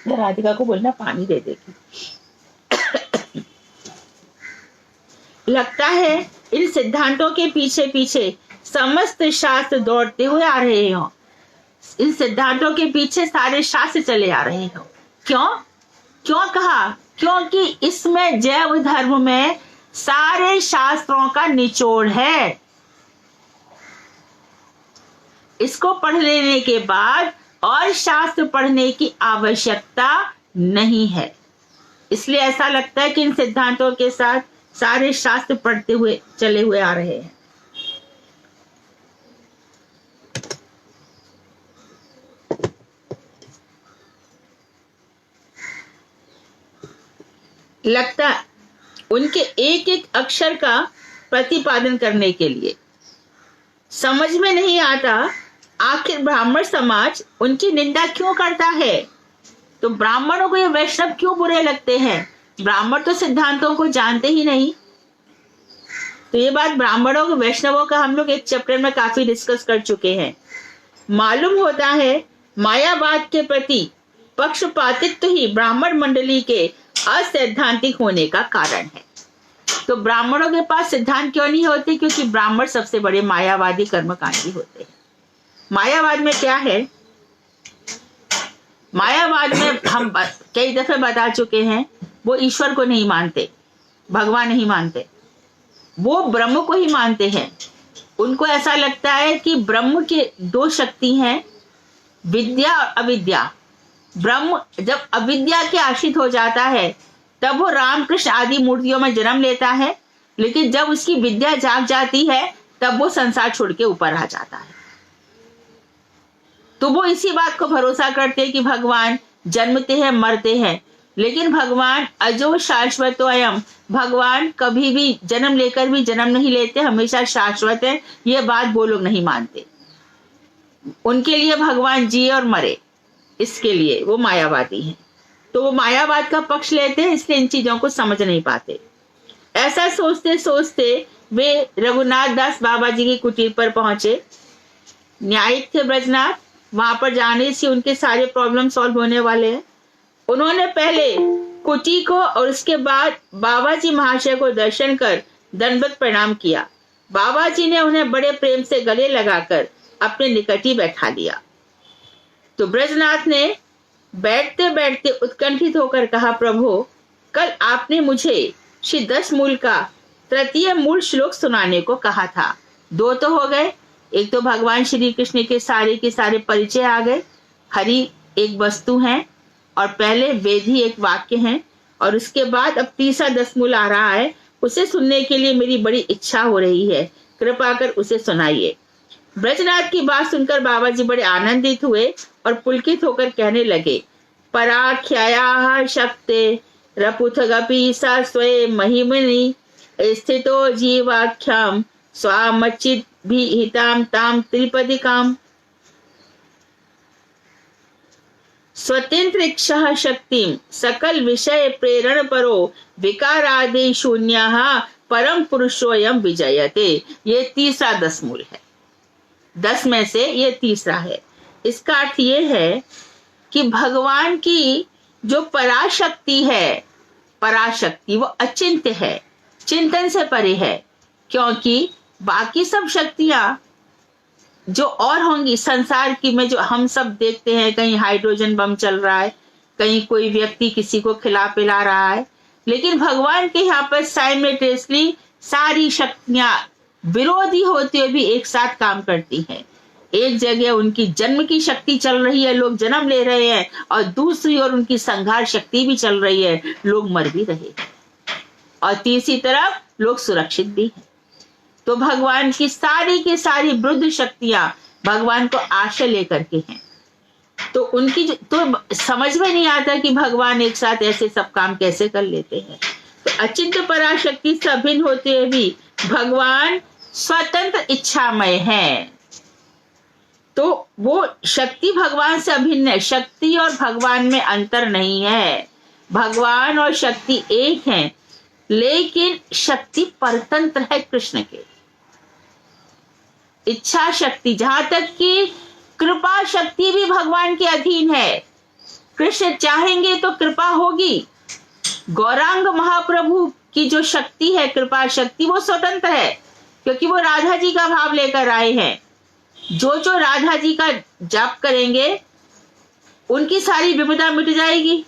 Speaker 1: राधिका को बोलना पानी दे देगी। लगता है इन सिद्धांतों के पीछे पीछे समस्त शास्त्र दौड़ते हुए आ रहे हो। इन सिद्धांतों के पीछे सारे शास्त्र चले आ रहे हो। क्यों क्यों कहा? क्योंकि इसमें जैव धर्म में सारे शास्त्रों का निचोड़ है। इसको पढ़ लेने के बाद और शास्त्र पढ़ने की आवश्यकता नहीं है। इसलिए ऐसा लगता है कि इन सिद्धांतों के साथ सारे शास्त्र पढ़ते हुए चले हुए आ रहे हैं। लगता है उनके एक एक अक्षर का प्रतिपादन करने के लिए। समझ में नहीं आता आखिर ब्राह्मण समाज उनकी निंदा क्यों करता है। तो ब्राह्मणों को ये वैष्णव क्यों बुरे लगते हैं? ब्राह्मण तो सिद्धांतों को जानते ही नहीं। तो ये बात ब्राह्मणों के वैष्णवों का हम लोग एक चैप्टर में काफी डिस्कस कर चुके हैं। मालूम होता है मायावाद के प्रति पक्षपातित्व ही ब्राह्मण मंडली के असैद्धांतिक होने का कारण है। तो ब्राह्मणों के पास सिद्धांत क्यों नहीं होते? क्योंकि ब्राह्मण सबसे बड़े मायावादी कर्मकांडी होते हैं। मायावाद में क्या है? मायावाद में हम कई दफे बता चुके हैं, वो ईश्वर को नहीं मानते, भगवान नहीं मानते, वो ब्रह्म को ही मानते हैं। उनको ऐसा लगता है कि ब्रह्म के दो शक्ति हैं, विद्या और अविद्या। ब्रह्म जब अविद्या के आश्रित हो जाता है तब वो रामकृष्ण आदि मूर्तियों में जन्म लेता है, लेकिन जब उसकी विद्या जाग जाती है तब वो संसार छोड़ के ऊपर आ जाता है। तो वो इसी बात को भरोसा करते हैं कि भगवान जन्मते हैं मरते हैं, लेकिन भगवान अजो शाश्वत अयम, भगवान कभी भी जन्म लेकर भी जन्म नहीं लेते, हमेशा शाश्वत है। ये बात वो लोग नहीं मानते। उनके लिए भगवान जिए और मरे, इसके लिए वो मायावादी हैं। तो वो मायावाद का पक्ष लेते हैं, इसलिए इन चीजों को समझ नहीं पाते। ऐसा सोचते सोचते वे रघुनाथ दास बाबा जी की कुटीर पर पहुंचे। न्यायिक थे ब्रजनाथ, वहां पर जाने से उनके सारे प्रॉब्लम सॉल्व होने वाले हैं। उन्होंने पहले कुटी को और उसके बाद बाबा जी महाशय को दर्शन कर दंडवत प्रणाम किया। बाबा जी ने उन्हें बड़े प्रेम से गले लगाकर अपने निकट ही बैठा लिया। तो ब्रजनाथ ने बैठते बैठते उत्कंठित होकर कहा, प्रभु कल आपने मुझे श्री 10 मूल का तृतीय मूल श्लोक सुनाने को कहा था। 2 तो हो गए, एक तो भगवान श्री कृष्ण के सारे परिचय आ गए, हरि एक वस्तु है और पहले वेद ही एक वाक्य है, और उसके बाद अब तीसरा 10 मूल आ रहा है, उसे सुनने के लिए मेरी बड़ी इच्छा हो रही है, कृपा कर उसे सुनाइए। ब्रजनाथ की बात सुनकर बाबा जी बड़े आनंदित हुए और पुलकित होकर कहने लगे, पराख्यायाः शक्ते रपुथगपि सा स्वयं महिमनि स्थितो जीवाख्याम स्वामचित भी हिताम ताम त्रिपदिकाम स्वतंत्र इच्छा शक्तिम सकल विषय प्रेरण परो विकारादि शून्यः परम पुरुषोयम विजयते। ये तीसरा 10 मूल है, 10 में से ये तीसरा है। इसका अर्थ ये है कि भगवान की जो पराशक्ति है, पराशक्ति वो अचिंत्य है, चिंतन से परे है, क्योंकि बाकी सब शक्तियां जो और होंगी संसार की में, जो हम सब देखते हैं, कहीं हाइड्रोजन बम चल रहा है, कहीं कोई व्यक्ति किसी को खिला पिला रहा है, लेकिन भगवान के यहाँ पर साइमल्टेनियसली सारी शक्तियां विरोधी होते हुए भी एक साथ काम करती हैं। एक जगह उनकी जन्म की शक्ति चल रही है, लोग जन्म ले रहे हैं, और दूसरी ओर उनकी संहार शक्ति भी चल रही है, लोग मर भी रहे हैं, और तीसरी तरफ लोग सुरक्षित भी हैं। तो भगवान की सारी वृद्ध शक्तियां भगवान को आश्रय लेकर के हैं। तो उनकी तो समझ में नहीं आता कि भगवान एक साथ ऐसे सब काम कैसे कर लेते हैं। तो अचिंत्य पराशक्ति से अभिन्न होते हुए भी भगवान स्वतंत्र इच्छामय हैं। तो वो शक्ति भगवान से अभिन्न है, शक्ति और भगवान में अंतर नहीं है। भगवान और शक्ति एक हैं, लेकिन शक्ति परतंत्र है कृष्ण के। इच्छा शक्ति, जहां तक कि कृपा शक्ति भी भगवान के अधीन है। कृष्ण चाहेंगे तो कृपा होगी। गौरांग महाप्रभु की जो शक्ति है, कृपा शक्ति, वो स्वतंत्र है, क्योंकि वो राधा जी का भाव लेकर आए हैं। जो जो राधा जी का जाप करेंगे उनकी सारी विपदा मिट जाएगी।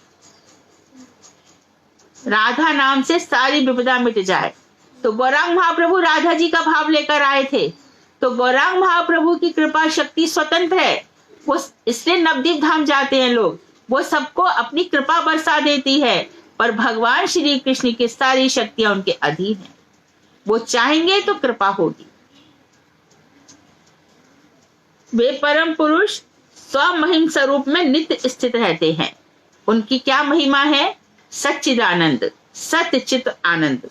Speaker 1: राधा नाम से सारी विपदा मिट जाए। तो गौरांग महाप्रभु राधा जी का भाव लेकर आए थे, तो गौरांग महाप्रभु की कृपा शक्ति स्वतंत्र है। वो इसलिए नवदीप धाम जाते हैं लोग, वो सबको अपनी कृपा बरसा देती है, पर भगवान श्री कृष्ण की सारी शक्तियां उनके अधीन है। वो चाहेंगे तो कृपा होगी। वे परम पुरुष स्वमहिम स्वरूप में नित्य स्थित रहते हैं। उनकी क्या महिमा है? सच्चिदानंद, सत्य चित आनंद।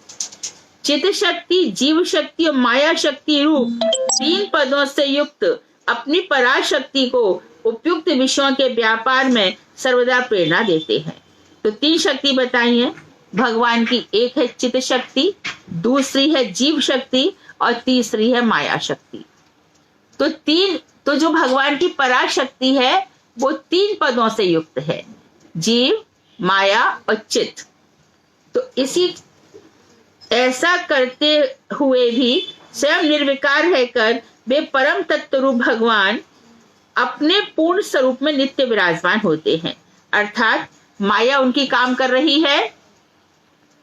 Speaker 1: चित शक्ति, जीव शक्ति और माया शक्ति रूप 3 पदों से युक्त अपनी पराशक्ति को उपयुक्त विषयों के व्यापार में सर्वदा प्रेरणा देते हैं। तो 3 शक्ति बताई है भगवान की। एक है चित शक्ति, दूसरी है जीव शक्ति, और तीसरी है माया शक्ति। तो जो भगवान की पराशक्ति है वो 3 पदों से युक्त है, जीव, माया और चित। तो इसी ऐसा करते हुए भी स्वयं निर्विकार रहकर वे परम तत्व रूप भगवान अपने पूर्ण स्वरूप में नित्य विराजमान होते हैं। अर्थात माया उनकी काम कर रही है,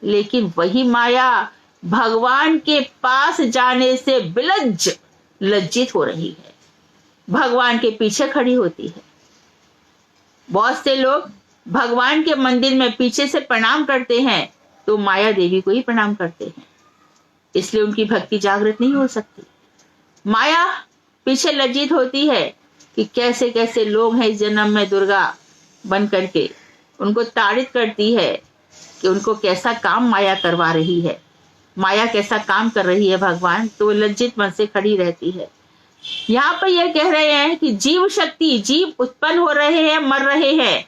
Speaker 1: लेकिन वही माया भगवान के पास जाने से लज्जित हो रही है, भगवान के पीछे खड़ी होती है। बहुत से लोग भगवान के मंदिर में पीछे से प्रणाम करते हैं, तो माया देवी को ही प्रणाम करते हैं, इसलिए उनकी भक्ति जागृत नहीं हो सकती। माया पीछे लज्जित होती है कि कैसे कैसे लोग हैं इस जन्म में दुर्गा बन करके, उनको ताड़ित करती है कि उनको कैसा काम माया करवा रही है, माया कैसा काम कर रही है भगवान, तो लज्जित मन से खड़ी रहती है। यहाँ पर यह कह रहे हैं कि जीव शक्ति, जीव उत्पन्न हो रहे हैं, मर रहे हैं,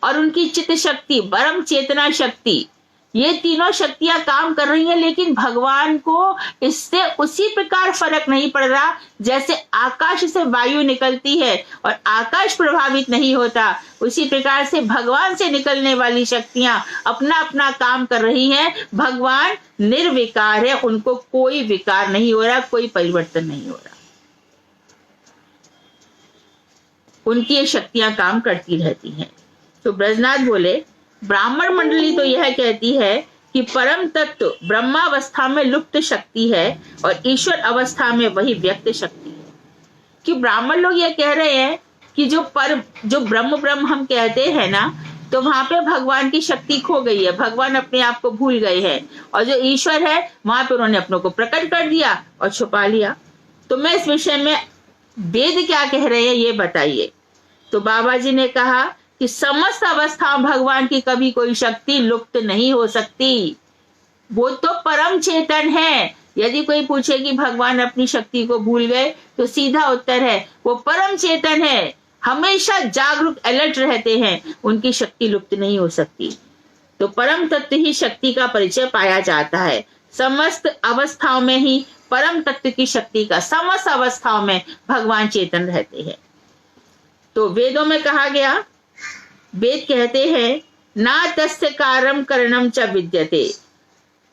Speaker 1: और उनकी चित्त शक्ति, परम चेतना शक्ति, ये तीनों शक्तियां काम कर रही हैं, लेकिन भगवान को इससे उसी प्रकार फर्क नहीं पड़ रहा जैसे आकाश से वायु निकलती है और आकाश प्रभावित नहीं होता, उसी प्रकार से भगवान से निकलने वाली शक्तियां अपना अपना काम कर रही हैं। भगवान निर्विकार है, उनको कोई विकार नहीं हो रहा, कोई परिवर्तन नहीं हो रहा, उनकी ये शक्तियां काम करती रहती हैं। तो ब्रजनाथ बोले, ब्राह्मण मंडली तो यह कहती है कि परम तत्व ब्रह्मावस्था में लुप्त शक्ति है और ईश्वर अवस्था में वही व्यक्त शक्ति है। कि ब्राह्मण लोग यह कह रहे हैं कि जो ब्रह्म हम कहते हैं ना, तो वहां पे भगवान की शक्ति खो गई है, भगवान अपने आप को भूल गए हैं, और जो ईश्वर है वहां पे उन्होंने अपनों को प्रकट कर दिया और छुपा लिया। तो मैं इस विषय में वेद क्या कह रहे हैं ये बताइए। तो बाबा जी ने कहा कि समस्त अवस्थाओं भगवान की कभी कोई शक्ति लुप्त नहीं हो सकती, वो तो परम चेतन है। यदि कोई पूछे कि भगवान अपनी शक्ति को भूल गए, तो सीधा उत्तर है वो परम चेतन है, हमेशा जागरूक अलर्ट रहते हैं, उनकी शक्ति लुप्त नहीं हो सकती। तो परम तत्व ही शक्ति का परिचय पाया जाता है। समस्त अवस्थाओं में ही परम तत्व की शक्ति का, समस्त अवस्थाओं में भगवान चेतन रहते हैं। तो वेदों में कहा गया, वेद कहते हैं ना तस्य कारम करणम च विद्यते।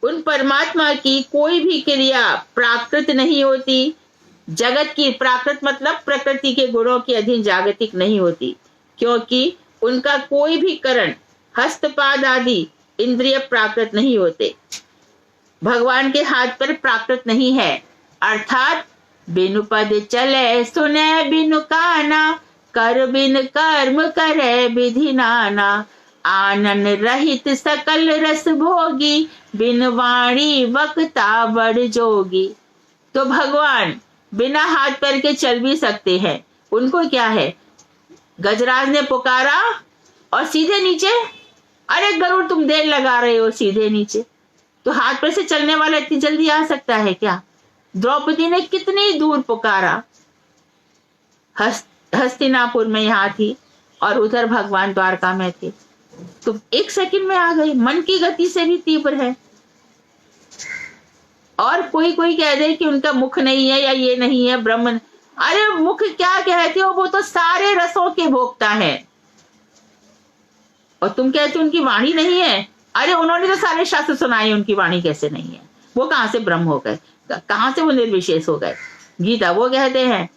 Speaker 1: उन परमात्मा की कोई भी क्रिया प्राकृत नहीं होती, जगत की, प्राकृत मतलब प्रकृति के गुणों के अधीन जागतिक नहीं होती, क्योंकि उनका कोई भी करण, हस्तपाद आदि इंद्रिय प्राकृत नहीं होते। भगवान के हाथ पर प्राकृत नहीं है, अर्थात बिनु पद चले सुने बिनु काना, कर बिन कर्म करे विधि नाना, आनन रहित सकल रस भोगी, बिन वाणी वक्ता बड़ जोगी। तो भगवान बिना हाथ पैर के चल भी सकते हैं, उनको क्या है? गजराज ने पुकारा और सीधे नीचे, अरे गरुड़ तुम देर लगा रहे हो सीधे नीचे, तो हाथ पैर से चलने वाला इतनी जल्दी आ सकता है क्या? द्रौपदी ने कितनी दूर पुकारा, हस्तिनापुर में यहाँ थी और उधर भगवान द्वारका में थे, तो 1 सेकंड में आ गई, मन की गति से भी तीव्र है। और कोई कह दे कि उनका मुख नहीं है या ये नहीं है ब्रह्म, अरे मुख क्या कहते हो, वो तो सारे रसों के भोक्ता है। और तुम कहते हो उनकी वाणी नहीं है, अरे उन्होंने तो सारे शास्त्र सुनाए, उनकी वाणी कैसे नहीं है? वो कहां से ब्रह्म हो गए, कहां से वो निर्विशेष हो गए? गीता वो कहते हैं,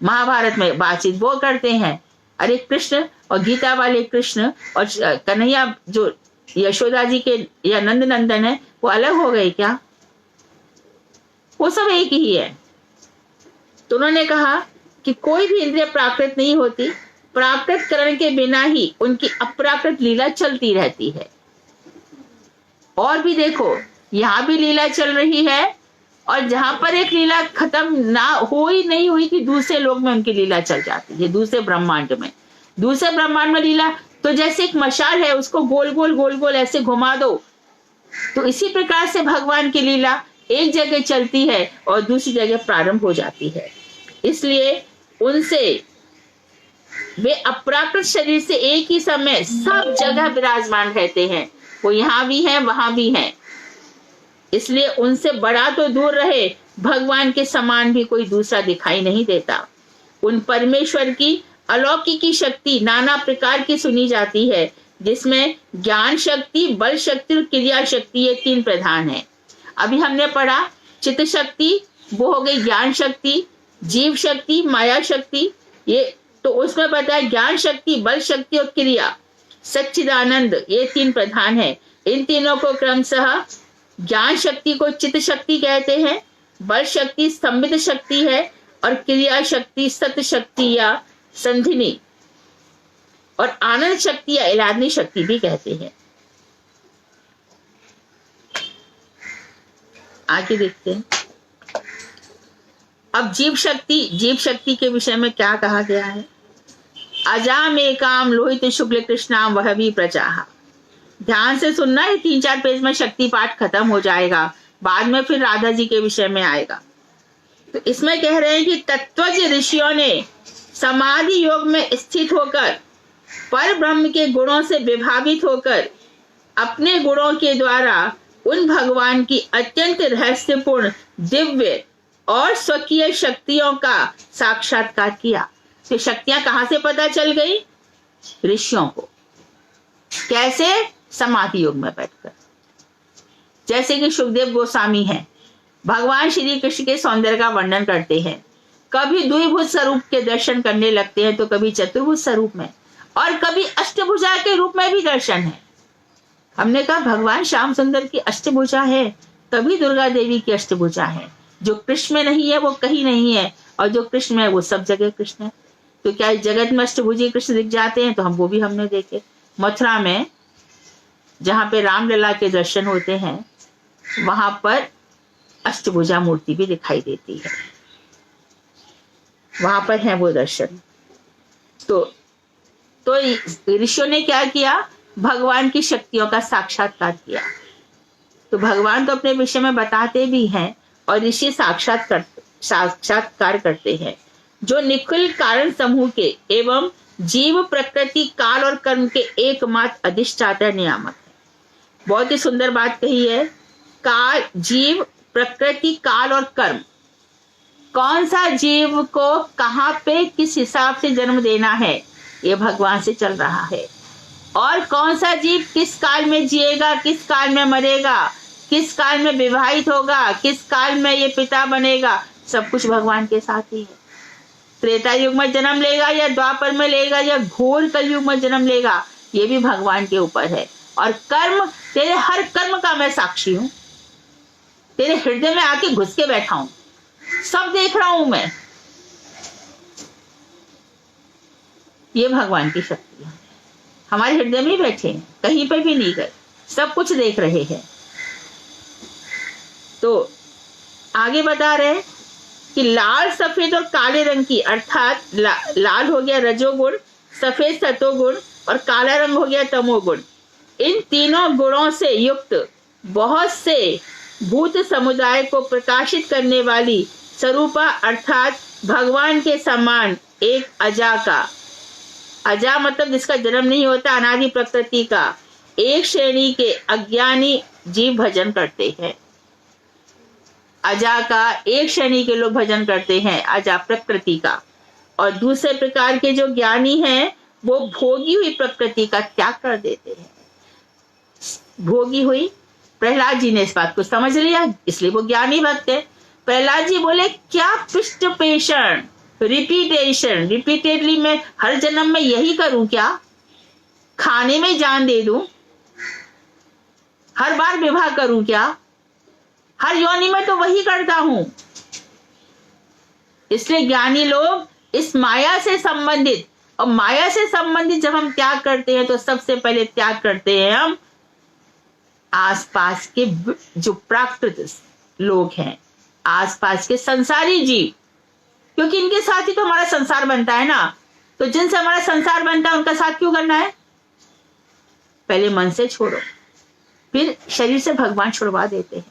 Speaker 1: महाभारत में बातचीत वो करते हैं। अरे कृष्ण और गीता वाले कृष्ण और कन्हैया जो यशोदा जी के या नंद नंदन है, वो अलग हो गए क्या? वो सब एक ही है। तो उन्होंने कहा कि कोई भी इंद्रिय प्राकृत नहीं होती, प्राकृत करण के बिना ही उनकी अप्राकृत लीला चलती रहती है। और भी देखो, यहाँ भी लीला चल रही है, और जहां पर एक लीला खत्म ना हुई नहीं हुई कि दूसरे लोक में उनकी लीला चल जाती है, दूसरे ब्रह्मांड में लीला। तो जैसे एक मशाल है, उसको गोल गोल ऐसे घुमा दो, तो इसी प्रकार से भगवान की लीला एक जगह चलती है और दूसरी जगह प्रारंभ हो जाती है। इसलिए उनसे वे अप्राकृत शरीर से एक ही समय सब जगह विराजमान रहते हैं, वो यहाँ भी हैं वहां भी हैं। इसलिए उनसे बड़ा तो दूर रहे, भगवान के समान भी कोई दूसरा दिखाई नहीं देता। उन परमेश्वर की अलौकिक शक्ति नाना प्रकार की सुनी जाती है, जिसमें ज्ञान शक्ति, बल शक्ति और क्रिया शक्ति, ये 3 प्रधान है। अभी हमने पढ़ा चित्त शक्ति, वो हो गई ज्ञान शक्ति, जीव शक्ति, माया शक्ति, ये तो उसमें बताया ज्ञान शक्ति, बल शक्ति और क्रिया सच्चिदानंद, ये 3 प्रधान है। इन तीनों को क्रमशः ज्ञान शक्ति को चित्त शक्ति कहते हैं, बल शक्ति संबित शक्ति है, और क्रिया शक्ति सत शक्ति या संधिनी, और आनंद शक्ति या इलादनी शक्ति भी कहते हैं। आगे देखते हैं। अब जीव शक्ति के विषय में क्या कहा गया है? अजाम एकाम लोहित शुक्ल कृष्णाम वह भी प्रचाहा। ध्यान से सुनना, ये 3-4 पेज में शक्ति पाठ खत्म हो जाएगा, बाद में फिर राधा जी के विषय में आएगा। तो इसमें कह रहे हैं कि तत्वज्ञ ऋषियों ने समाधि योग में स्थित होकर पर ब्रह्म के गुणों से विभावित होकर अपने गुणों के द्वारा उन भगवान की अत्यंत रहस्यपूर्ण, दिव्य और स्वकीय शक्तियों का साक्षात्कार किया। तो शक्तियां कहां से पता चल गई? ऋषियों को। कैसे? समाधि योग में बैठकर। जैसे कि सुखदेव गोस्वामी हैं, भगवान श्री कृष्ण के सौंदर्य का वर्णन करते हैं, कभी द्विभुज स्वरूप के दर्शन करने लगते हैं, तो कभी चतुर्भुज स्वरूप में, और कभी अष्टभुजा के रूप में भी दर्शन है। हमने कहा भगवान श्याम सुंदर की अष्टभुजा है, तभी दुर्गा देवी की अष्टभुजा है। जो कृष्ण में नहीं है वो कहीं नहीं है, और जो कृष्ण में है वो सब जगह कृष्ण है। तो क्या जगत में अष्टभुजी कृष्ण दिख जाते हैं? तो वो भी हमने देखे। मथुरा में जहाँ पे रामलला के दर्शन होते हैं, वहां पर अष्टभुजा मूर्ति भी दिखाई देती है, वहां पर है वो दर्शन। तो ऋषियों ने क्या किया? भगवान की शक्तियों का साक्षात्कार किया। तो भगवान तो अपने विषय में बताते भी हैं, और ऋषि साक्षात्कार करते हैं, जो निखिल कारण समूह के एवं जीव, प्रकृति, काल और कर्म के एकमात्र अधिष्ठाता नियामक है। बहुत ही सुंदर बात कही है। काल, जीव, प्रकृति, काल और कर्म, कौन सा जीव को कहाँ पे किस हिसाब से जन्म देना है, ये भगवान से चल रहा है। और कौन सा जीव किस काल में जिएगा, किस काल में मरेगा, किस काल में विवाहित होगा, किस काल में ये पिता बनेगा, सब कुछ भगवान के साथ ही है। त्रेता युग में जन्म लेगा या द्वापर में लेगा या घोर कलयुग में जन्म लेगा, ये भी भगवान के ऊपर है। और कर्म, तेरे हर कर्म का मैं साक्षी हूं, तेरे हृदय में आके घुस के बैठा हूं, सब देख रहा हूं मैं। ये भगवान की शक्ति है, हमारे हृदय में बैठे हैं, कहीं पे भी नहीं गए, सब कुछ देख रहे हैं। तो आगे बता रहे कि लाल, सफेद और काले रंग की, अर्थात लाल हो गया रजोगुण, सफेद सतोगुण और काला रंग हो गया तमोगुण, इन तीनों गुणों से युक्त बहुत से भूत समुदाय को प्रकाशित करने वाली स्वरूपा, अर्थात भगवान के समान एक अजा का, अजा मतलब जिसका जन्म नहीं होता, अनादि प्रकृति का एक श्रेणी के अज्ञानी जीव भजन करते हैं। अजा का एक श्रेणी के लोग भजन करते हैं, अजा प्रकृति का। और दूसरे प्रकार के जो ज्ञानी हैं वो भोगी हुई प्रकृति का त्याग कर देते हैं। भोगी हुई, प्रहलाद जी ने इस बात को समझ लिया, इसलिए वो ज्ञानी भक्त है। प्रहलाद जी बोले क्या पृष्ठ पेषण, रिपीटेशन, रिपीटेडली मैं हर जन्म में यही करूं क्या, खाने में जान दे दूं, हर बार विवाह करूं क्या, हर योनि में तो वही करता हूं। इसलिए ज्ञानी लोग इस माया से संबंधित, और माया से संबंधित जब हम त्याग करते हैं तो सबसे पहले त्याग करते हैं हम आसपास के जो प्राकृत लोग हैं, आसपास के संसारी जीव, क्योंकि इनके साथ ही तो हमारा संसार बनता है ना। तो जिनसे हमारा संसार बनता है उनका साथ क्यों करना है? पहले मन से छोड़ो, फिर शरीर से भगवान छुड़वा देते हैं।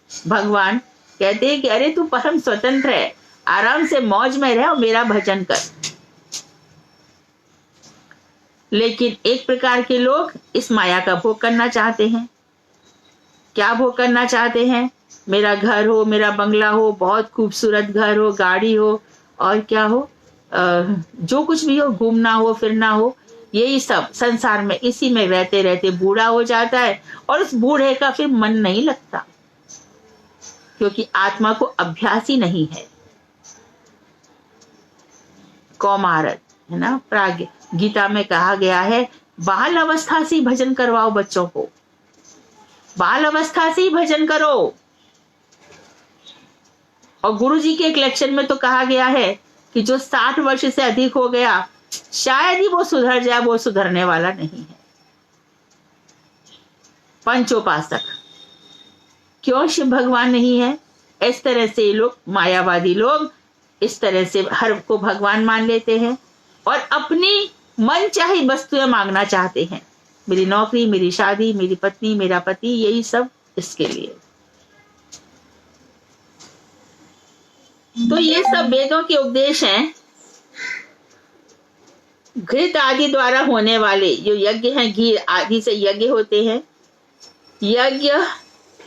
Speaker 1: भगवान कहते हैं कि अरे तू परम स्वतंत्र है, आराम से मौज में रह और मेरा भजन कर। लेकिन एक प्रकार के लोग इस माया का भोग करना चाहते हैं। क्या भोग करना चाहते हैं? मेरा घर हो, मेरा बंगला हो, बहुत खूबसूरत घर हो, गाड़ी हो, और क्या हो, जो कुछ भी हो, घूमना हो, फिरना हो, यही सब संसार में इसी में रहते रहते बूढ़ा हो जाता है। और उस बूढ़े का फिर मन नहीं लगता, क्योंकि आत्मा को अभ्यास ही नहीं है। कौमारत है ना, प्राज्ञ, गीता में कहा गया है बाल अवस्था से ही भजन करवाओ बच्चों को, बाल अवस्था से ही भजन करो। और गुरु जी के एक लेक्चर में तो कहा गया है कि जो 60 वर्ष से अधिक हो गया, शायद ही वो सुधर जाए, वो सुधरने वाला नहीं है। पंचोपासक, क्यों शिव भगवान नहीं है? इस तरह से लोग, मायावादी लोग इस तरह से हर को भगवान मान लेते हैं और अपनी मन चाहे वस्तुएं मांगना चाहते हैं। मेरी नौकरी, मेरी शादी, मेरी पत्नी, मेरा पति, यही सब इसके लिए। तो ये सब वेदों के उपदेश हैं। घृत आदि द्वारा होने वाले जो यज्ञ हैं, घी आदि से यज्ञ होते हैं। यज्ञ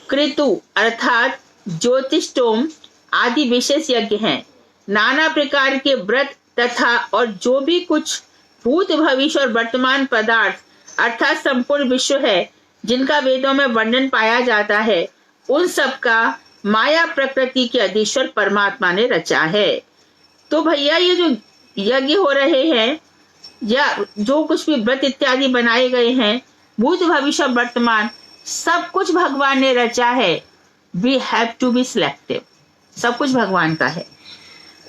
Speaker 1: कृतु अर्थात ज्योतिषोम आदि विशेष यज्ञ हैं। नाना प्रकार के व्रत तथा और जो भी कुछ भूत, भविष्य और वर्तमान पदार्थ अर्थात संपूर्ण विश्व है जिनका वेदों में वर्णन पाया जाता है, उन सब का माया प्रकृति के अधीश्वर परमात्मा ने रचा है। तो भैया ये जो यज्ञ हो रहे हैं या जो कुछ भी व्रत इत्यादि बनाए गए हैं, भूत, भविष्य और वर्तमान सब कुछ भगवान ने रचा है। We have to be selective, सब कुछ भगवान का है।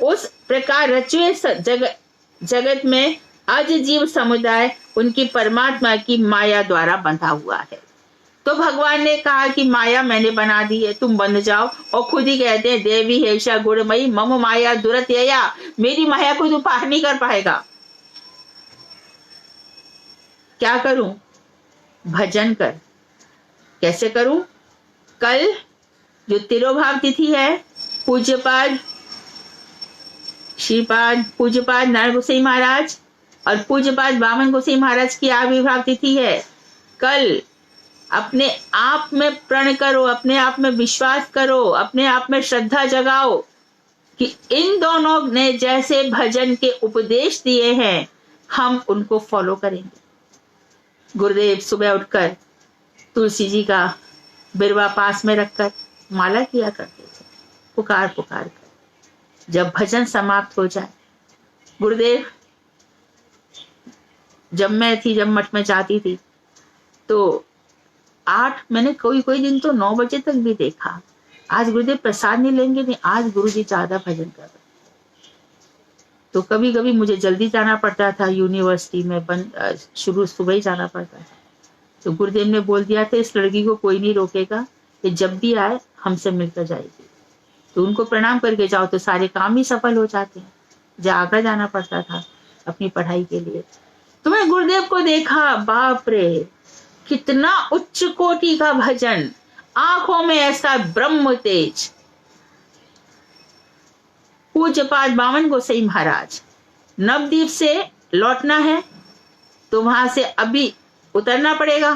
Speaker 1: उस प्रकार रचे जगत में अज जीव समुदाय उनकी परमात्मा की माया द्वारा बंधा हुआ है। तो भगवान ने कहा कि माया मैंने बना दी है, तुम बंध जाओ। और खुद ही कहते हैं देवी हेषा गुणमयी मम माया दुरत्यया, मेरी माया को तू पार नहीं कर पाएगा। क्या करूं? भजन कर। कैसे करूं? कल जो तिरोभाव तिथि है, पूज्यपाद श्रीपाद पूज्यपाद नारायण गोसाई महाराज और पूज्यपाद वामन गोसाई महाराज की आविर्भाव तिथि है। कल अपने आप में प्रण करो, अपने आप में विश्वास करो, अपने आप में श्रद्धा जगाओ कि इन दोनों ने जैसे भजन के उपदेश दिए हैं हम उनको फॉलो करेंगे। गुरुदेव सुबह उठकर तुलसी जी का बिरवा पास में रखकर माला किया करते थे, पुकार पुकार कर। जब भजन समाप्त हो जाए, गुरुदेव जब मठ में जाती थी तो मैंने कोई कोई दिन तो 9 बजे तक भी देखा। आज गुरुदेव प्रसाद नहीं लेंगे, नहीं आज गुरुजी ज्यादा भजन कर रहे। तो कभी कभी मुझे जल्दी जाना पड़ता था, यूनिवर्सिटी में शुरू सुबह ही जाना पड़ता था। तो गुरुदेव ने बोल दिया था इस लड़की को कोई नहीं रोकेगा, ये जब भी आए हमसे मिलकर जाएगी। तो उनको प्रणाम करके जाओ तो सारे काम ही सफल हो जाते हैं। आगरा जाना पड़ता था अपनी पढ़ाई के लिए। तो मैं गुरुदेव को देखा, बाप रे कितना उच्च कोटि का भजन, आंखों में ऐसा ब्रह्म तेज। पूज्यपाद बामन गोसाई महाराज, नवदीप से लौटना है तो वहां से अभी उतरना पड़ेगा।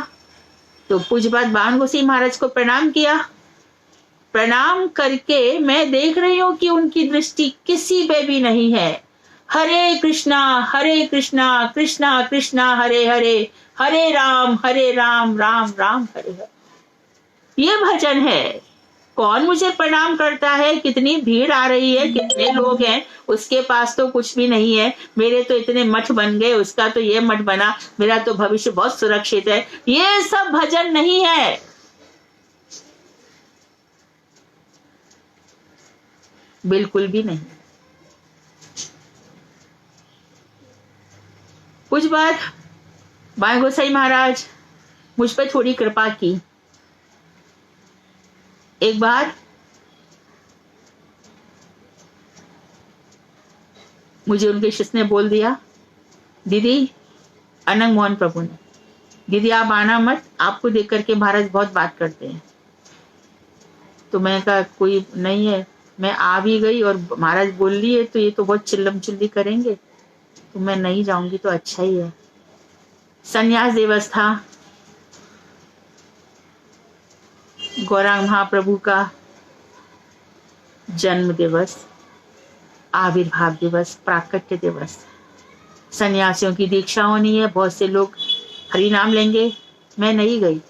Speaker 1: तो पूज्यपाद बामन गोसाई महाराज को प्रणाम किया। प्रणाम करके मैं देख रही हूं कि उनकी दृष्टि किसी पे भी नहीं है। हरे कृष्णा कृष्णा कृष्णा हरे हरे, हरे राम राम राम हरे हरे। ये भजन है। कौन मुझे प्रणाम करता है, कितनी भीड़ आ रही है, कितने लोग हैं, उसके पास तो कुछ भी नहीं है। मेरे तो इतने मठ बन गए, उसका तो ये मठ बना, मेरा तो भविष्य बहुत सुरक्षित है। ये सब भजन नहीं है। बिल्कुल भी नहीं। कुछ बात बाय गोसाई महाराज मुझ पर थोड़ी कृपा की। एक बार मुझे उनके शिष्य ने बोल दिया, दीदी, अनंग मोहन प्रभु ने, दीदी आप आना मत, आपको देख करके महाराज बहुत बात करते हैं। तो मैंने कहा कोई नहीं है। मैं आ भी गई और महाराज बोल लिए तो ये तो बहुत चिल्लम चिल्ली करेंगे, तो मैं नहीं जाऊंगी तो अच्छा ही है। संन्यास दिवस था, गौरांग महाप्रभु का जन्म दिवस, आविर्भाव दिवस, प्राकट्य दिवस। सन्यासियों की दीक्षा होनी है, बहुत से लोग हरि नाम लेंगे। मैं नहीं गई,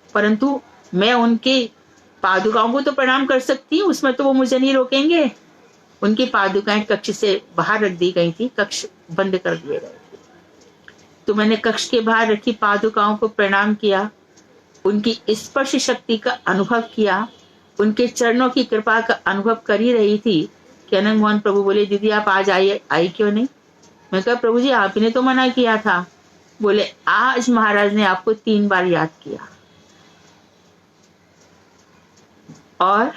Speaker 1: परंतु मैं उनके पादुकाओं को तो प्रणाम कर सकती हूँ, उसमें तो वो मुझे नहीं रोकेंगे। उनकी पादुकाएं कक्ष से बाहर रख दी गई थी, कक्ष बंद कर दिए गए थे। तो मैंने कक्ष के बाहर रखी पादुकाओं को प्रणाम किया, उनकी स्पर्श शक्ति का अनुभव किया, उनके चरणों की कृपा का अनुभव कर ही रही थी कि अनंग मोहन प्रभु बोले, दीदी आप आज आई क्यों नहीं? मैं कहा प्रभु जी आप ही ने तो मना किया था। बोले आज महाराज ने आपको 3 बार याद किया। और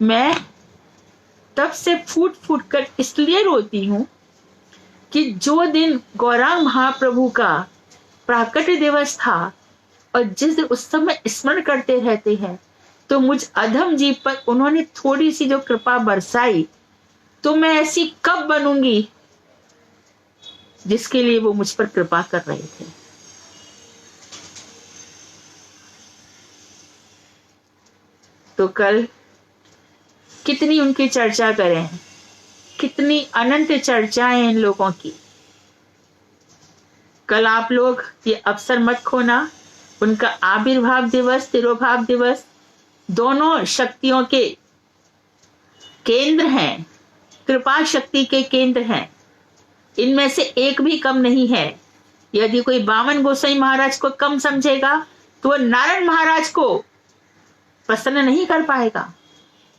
Speaker 1: मैं तब से फूट फूट कर इसलिए रोती हूं कि जो दिन गौरांग महाप्रभु का प्राकट्य दिवस था और जिस दिन उस समय स्मरण करते रहते हैं, तो मुझ अधम जीव पर उन्होंने थोड़ी सी जो कृपा बरसाई, तो मैं ऐसी कब बनूंगी जिसके लिए वो मुझ पर कृपा कर रहे थे। तो कल कितनी उनकी चर्चा करें, कितनी अनंत चर्चाएं इन लोगों की। कल आप लोग ये अवसर मत खोना। उनका आविर्भाव दिवस, तिरोभाव दिवस दोनों शक्तियों के केंद्र हैं, कृपा शक्ति के केंद्र हैं। इनमें से एक भी कम नहीं है। यदि कोई बामन गोसाई महाराज को कम समझेगा तो वह नारायण महाराज को प्रसन्न नहीं कर पाएगा,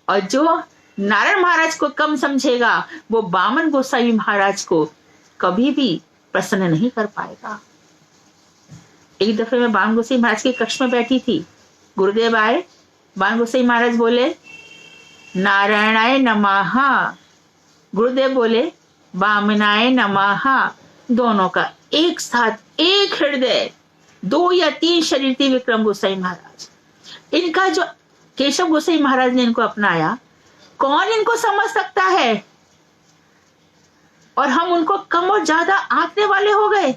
Speaker 1: और जो नारायण महाराज को कम समझेगा वो बामन गोसाई महाराज को कभी भी प्रसन्न नहीं कर पाएगा। एक दफे मैं बामन गोसाई महाराज के कक्ष में बैठी थी, गुरुदेव आए, बामन गोसाई महाराज बोले नारायणाय नमः, गुरुदेव बोले वामनाय नमः। दोनों का एक साथ एक हृदय, 2 या 3 शरीर थी विक्रम गोसाई महाराज। इनका जो केशव गोसाई महाराज ने इनको अपनाया, कौन इनको समझ सकता है? और हम उनको कम और ज्यादा आंकने वाले हो गए।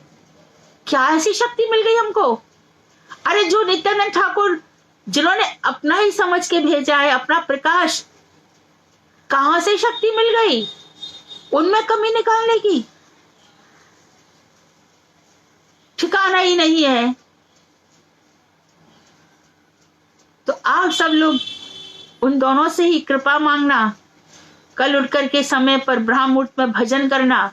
Speaker 1: क्या ऐसी शक्ति मिल गई हमको? अरे जो नित्यानंद ठाकुर जिन्होंने अपना ही समझ के भेजा है, अपना प्रकाश, कहां से शक्ति मिल गई उनमें कमी निकालने की? आना ही नहीं है। तो आप सब लोग उन दोनों से ही कृपा मांगना, कल उठ करके समय पर ब्रह्म मुहूर्त में भजन करना।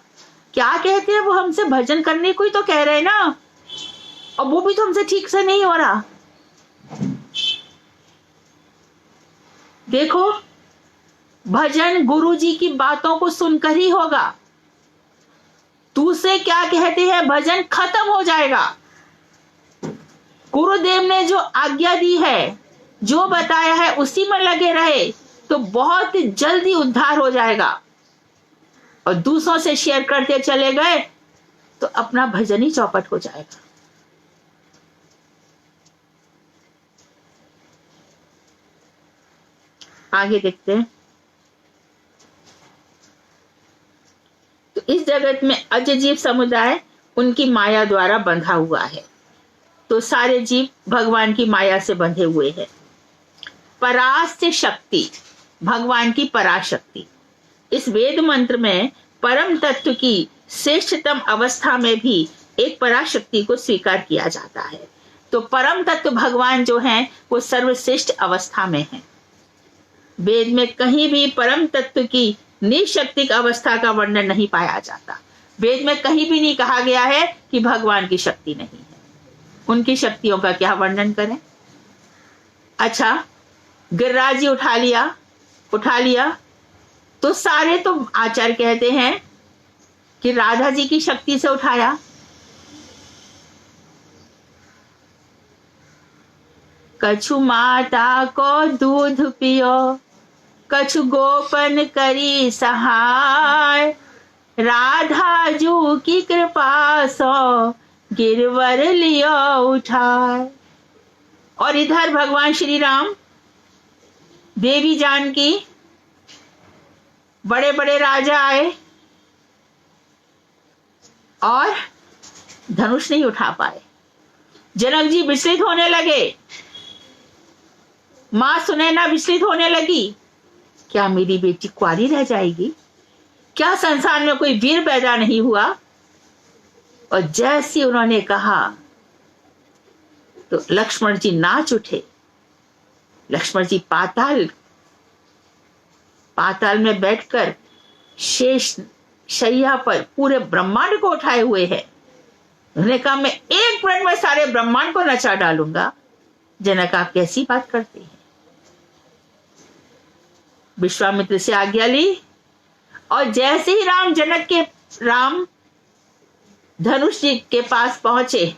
Speaker 1: क्या कहते हैं वो, हमसे भजन करने को ही तो कह रहे हैं ना, और वो भी तो हमसे ठीक से नहीं हो रहा। देखो, भजन गुरु जी की बातों को सुनकर ही होगा। दूसरे क्या कहते हैं, भजन खत्म हो जाएगा। गुरुदेव ने जो आज्ञा दी है, जो बताया है, उसी में लगे रहे तो बहुत जल्दी उद्धार हो जाएगा। और दूसरों से शेयर करते चले गए तो अपना भजन ही चौपट हो जाएगा। आगे देखते हैं। तो इस जगत में अज जीव समुदाय उनकी माया द्वारा बंधा हुआ है। तो सारे जीव भगवान की माया से बंधे हुए हैं। परास्य शक्ति, भगवान की पराशक्ति। इस वेद मंत्र में परम तत्व की श्रेष्ठतम अवस्था में भी एक पराशक्ति को स्वीकार किया जाता है। तो परम तत्व भगवान जो हैं वो सर्वश्रेष्ठ अवस्था में है। वेद में कहीं भी परम तत्व की निशक्तिक अवस्था का वर्णन नहीं पाया जाता। वेद में कहीं भी नहीं कहा गया है कि भगवान की शक्ति नहीं है। उनकी शक्तियों का क्या वर्णन करें। अच्छा, गिरिराज जी उठा लिया तो सारे तो आचार्य कहते हैं कि राधा जी की शक्ति से उठाया। कछु माता को दूध पियो, कछु गोपन करी सहाय, राधा जू की कृपा सो गिरवर लियो उठाए। और इधर भगवान श्री राम, देवी जानकी, बड़े बड़े राजा आए और धनुष नहीं उठा पाए। जनक जी विचलित होने लगे, मां सुनैना विचलित होने लगी, क्या मेरी बेटी कुंवारी रह जाएगी? क्या संसार में कोई वीर पैदा नहीं हुआ? और जैसे उन्होंने कहा तो लक्ष्मण जी नाच उठे। लक्ष्मण जी पाताल में बैठकर शेष शैया पर पूरे ब्रह्मांड को उठाए हुए हैं। उन्होंने कहा मैं एक मिनट में सारे ब्रह्मांड को नचा डालूंगा। जनक आप कैसी बात करते हैं? विश्वामित्र से आज्ञा ली और जैसे ही राम धनुष जी के पास पहुंचे,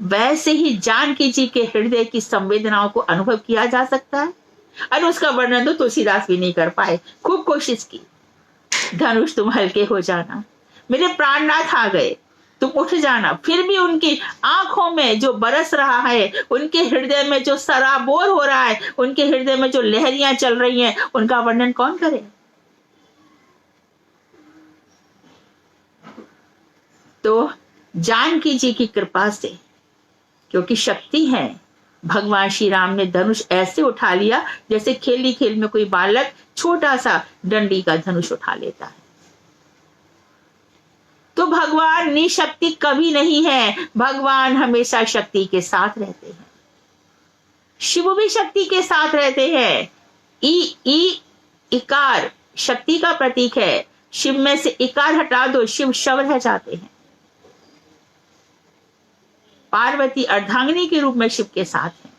Speaker 1: वैसे ही जानकी जी के हृदय की संवेदनाओं को अनुभव किया जा सकता है। और उसका वर्णन तो तुलसीदास भी नहीं कर पाए। खूब कोशिश की, धनुष तुम हल्के हो जाना, मेरे प्राणनाथ आ गए, तुम उठ जाना। फिर भी उनकी आंखों में जो बरस रहा है, उनके हृदय में जो सराबोर हो रहा है, उनके हृदय में जो लहरियां चल रही हैं, उनका वर्णन कौन करे। तो जानकी जी की कृपा से, क्योंकि शक्ति है, भगवान श्री राम ने धनुष ऐसे उठा लिया जैसे खेल में कोई बालक छोटा सा डंडी का धनुष उठा लेता है। तो भगवान निशक्ति कभी नहीं है, भगवान हमेशा शक्ति के साथ रहते हैं। शिव भी शक्ति के साथ रहते हैं। इकार शक्ति का प्रतीक है। शिव में से इकार हटा दो, शिव शव रह जाते हैं। पार्वती अर्धांगिनी के रूप में शिव के साथ है।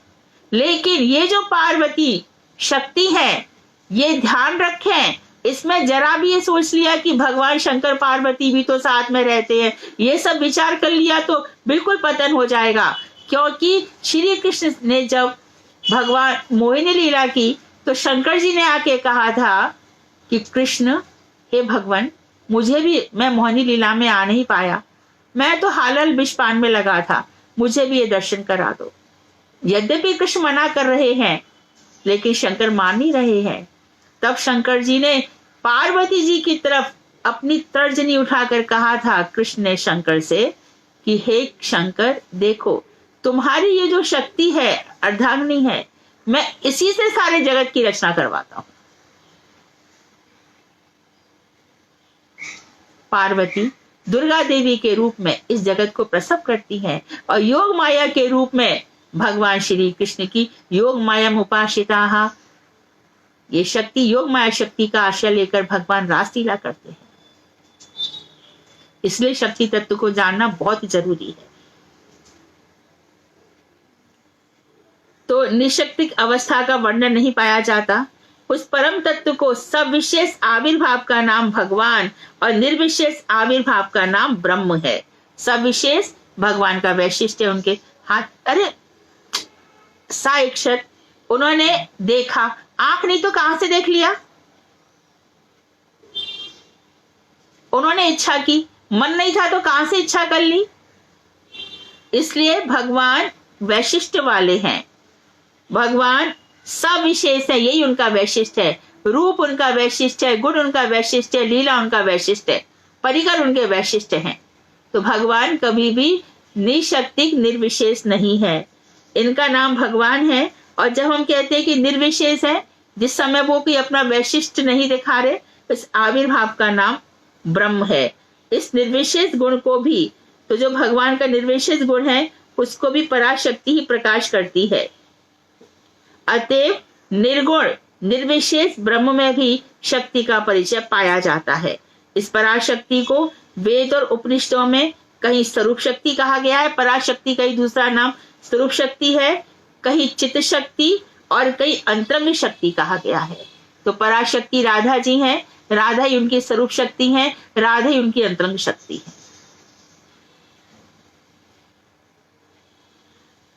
Speaker 1: लेकिन ये जो पार्वती शक्ति है, ये ध्यान रखें, इसमें जरा भी ये सोच लिया कि भगवान शंकर पार्वती भी तो साथ में रहते हैं, ये सब विचार कर लिया तो बिल्कुल पतन हो जाएगा। क्योंकि श्री कृष्ण ने जब भगवान मोहिनी लीला की तो शंकर जी ने आके कहा था कि कृष्ण, हे भगवान, मुझे भी, मैं मोहिनी लीला में आ नहीं पाया, मैं तो हालल विषपान में लगा था, मुझे भी ये दर्शन करा दो। यद्यपि कृष्ण मना कर रहे हैं लेकिन शंकर मान नहीं रहे हैं। तब शंकर जी ने पार्वती जी की तरफ अपनी तर्जनी उठाकर कहा था कृष्ण ने शंकर से कि हे शंकर, देखो तुम्हारी ये जो शक्ति है, अर्धांगिनी है, मैं इसी से सारे जगत की रचना करवाता हूं। पार्वती दुर्गा देवी के रूप में इस जगत को प्रसव करती हैं, और योग माया के रूप में भगवान श्री कृष्ण की योग माया उपासिता, ये शक्ति योग माया शक्ति का आश्रय लेकर भगवान रासलीला करते हैं। इसलिए शक्ति तत्व को जानना बहुत जरूरी है। तो निशक्तिक अवस्था का वर्णन नहीं पाया जाता। उस परम तत्व को सविशेष आविर्भाव का नाम भगवान और निर्विशेष आविर्भाव का नाम ब्रह्म है। सविशेष भगवान का वैशिष्ट है उनके हाथ, अरे साक्षात उन्होंने देखा, आंख नहीं तो कहां से देख लिया? उन्होंने इच्छा की, मन नहीं था तो कहां से इच्छा कर ली? इसलिए भगवान वैशिष्ट वाले हैं, भगवान सविशेष है, यही उनका वैशिष्ट है। रूप उनका वैशिष्ट है, गुण उनका वैशिष्ट है, लीला उनका वैशिष्ट है, परिकर उनके वैशिष्ट हैं। तो भगवान कभी भी निशक्तिक निर्विशेष नहीं है, इनका नाम भगवान है। और जब हम कहते हैं कि निर्विशेष है, जिस समय वो कोई अपना वैशिष्ट नहीं दिखा रहे, इस आविर्भाव का नाम ब्रह्म है। इस निर्विशेष गुण को भी, तो जो भगवान का निर्विशेष गुण है उसको भी पराशक्ति ही प्रकाश करती है। अतएव निर्गुण निर्विशेष ब्रह्म में भी शक्ति का परिचय पाया जाता है। इस पराशक्ति को वेद और उपनिषदों में कहीं स्वरूप शक्ति कहा गया है, पराशक्ति का ही दूसरा नाम स्वरूप शक्ति है, कहीं चित्त शक्ति और कहीं अंतरंग शक्ति कहा गया है। तो पराशक्ति राधा जी हैं, राधा ही उनकी स्वरूप शक्ति है, राधा ही उनकी अंतरंग शक्ति है।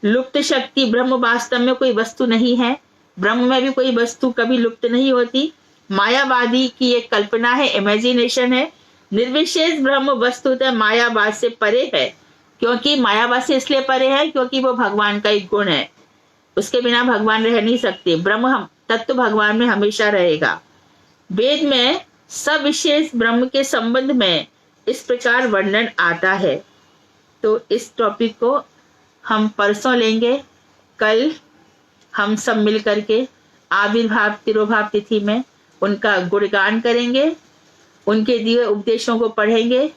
Speaker 1: लुप्त शक्ति ब्रह्म वास्तव में कोई वस्तु नहीं है, ब्रह्म में भी कोई वस्तु कभी लुप्त नहीं होती, मायावादी की एक कल्पना है, इमेजिनेशन है। निर्विशेष ब्रह्म वस्तुतः मायावाद से परे है, क्योंकि मायावाद से इसलिए परे है क्योंकि वो भगवान का एक गुण है, उसके बिना भगवान रह नहीं सकते। ब्रह्म हम तत्व भगवान में हमेशा रहेगा। वेद में सविशेष ब्रह्म के संबंध में इस प्रकार वर्णन आता है। तो इस टॉपिक को हम परसों लेंगे। कल हम सब मिल करके आविर्भाव तिरोभाव तिथि में उनका गुणगान करेंगे, उनके दिए उपदेशों को पढ़ेंगे,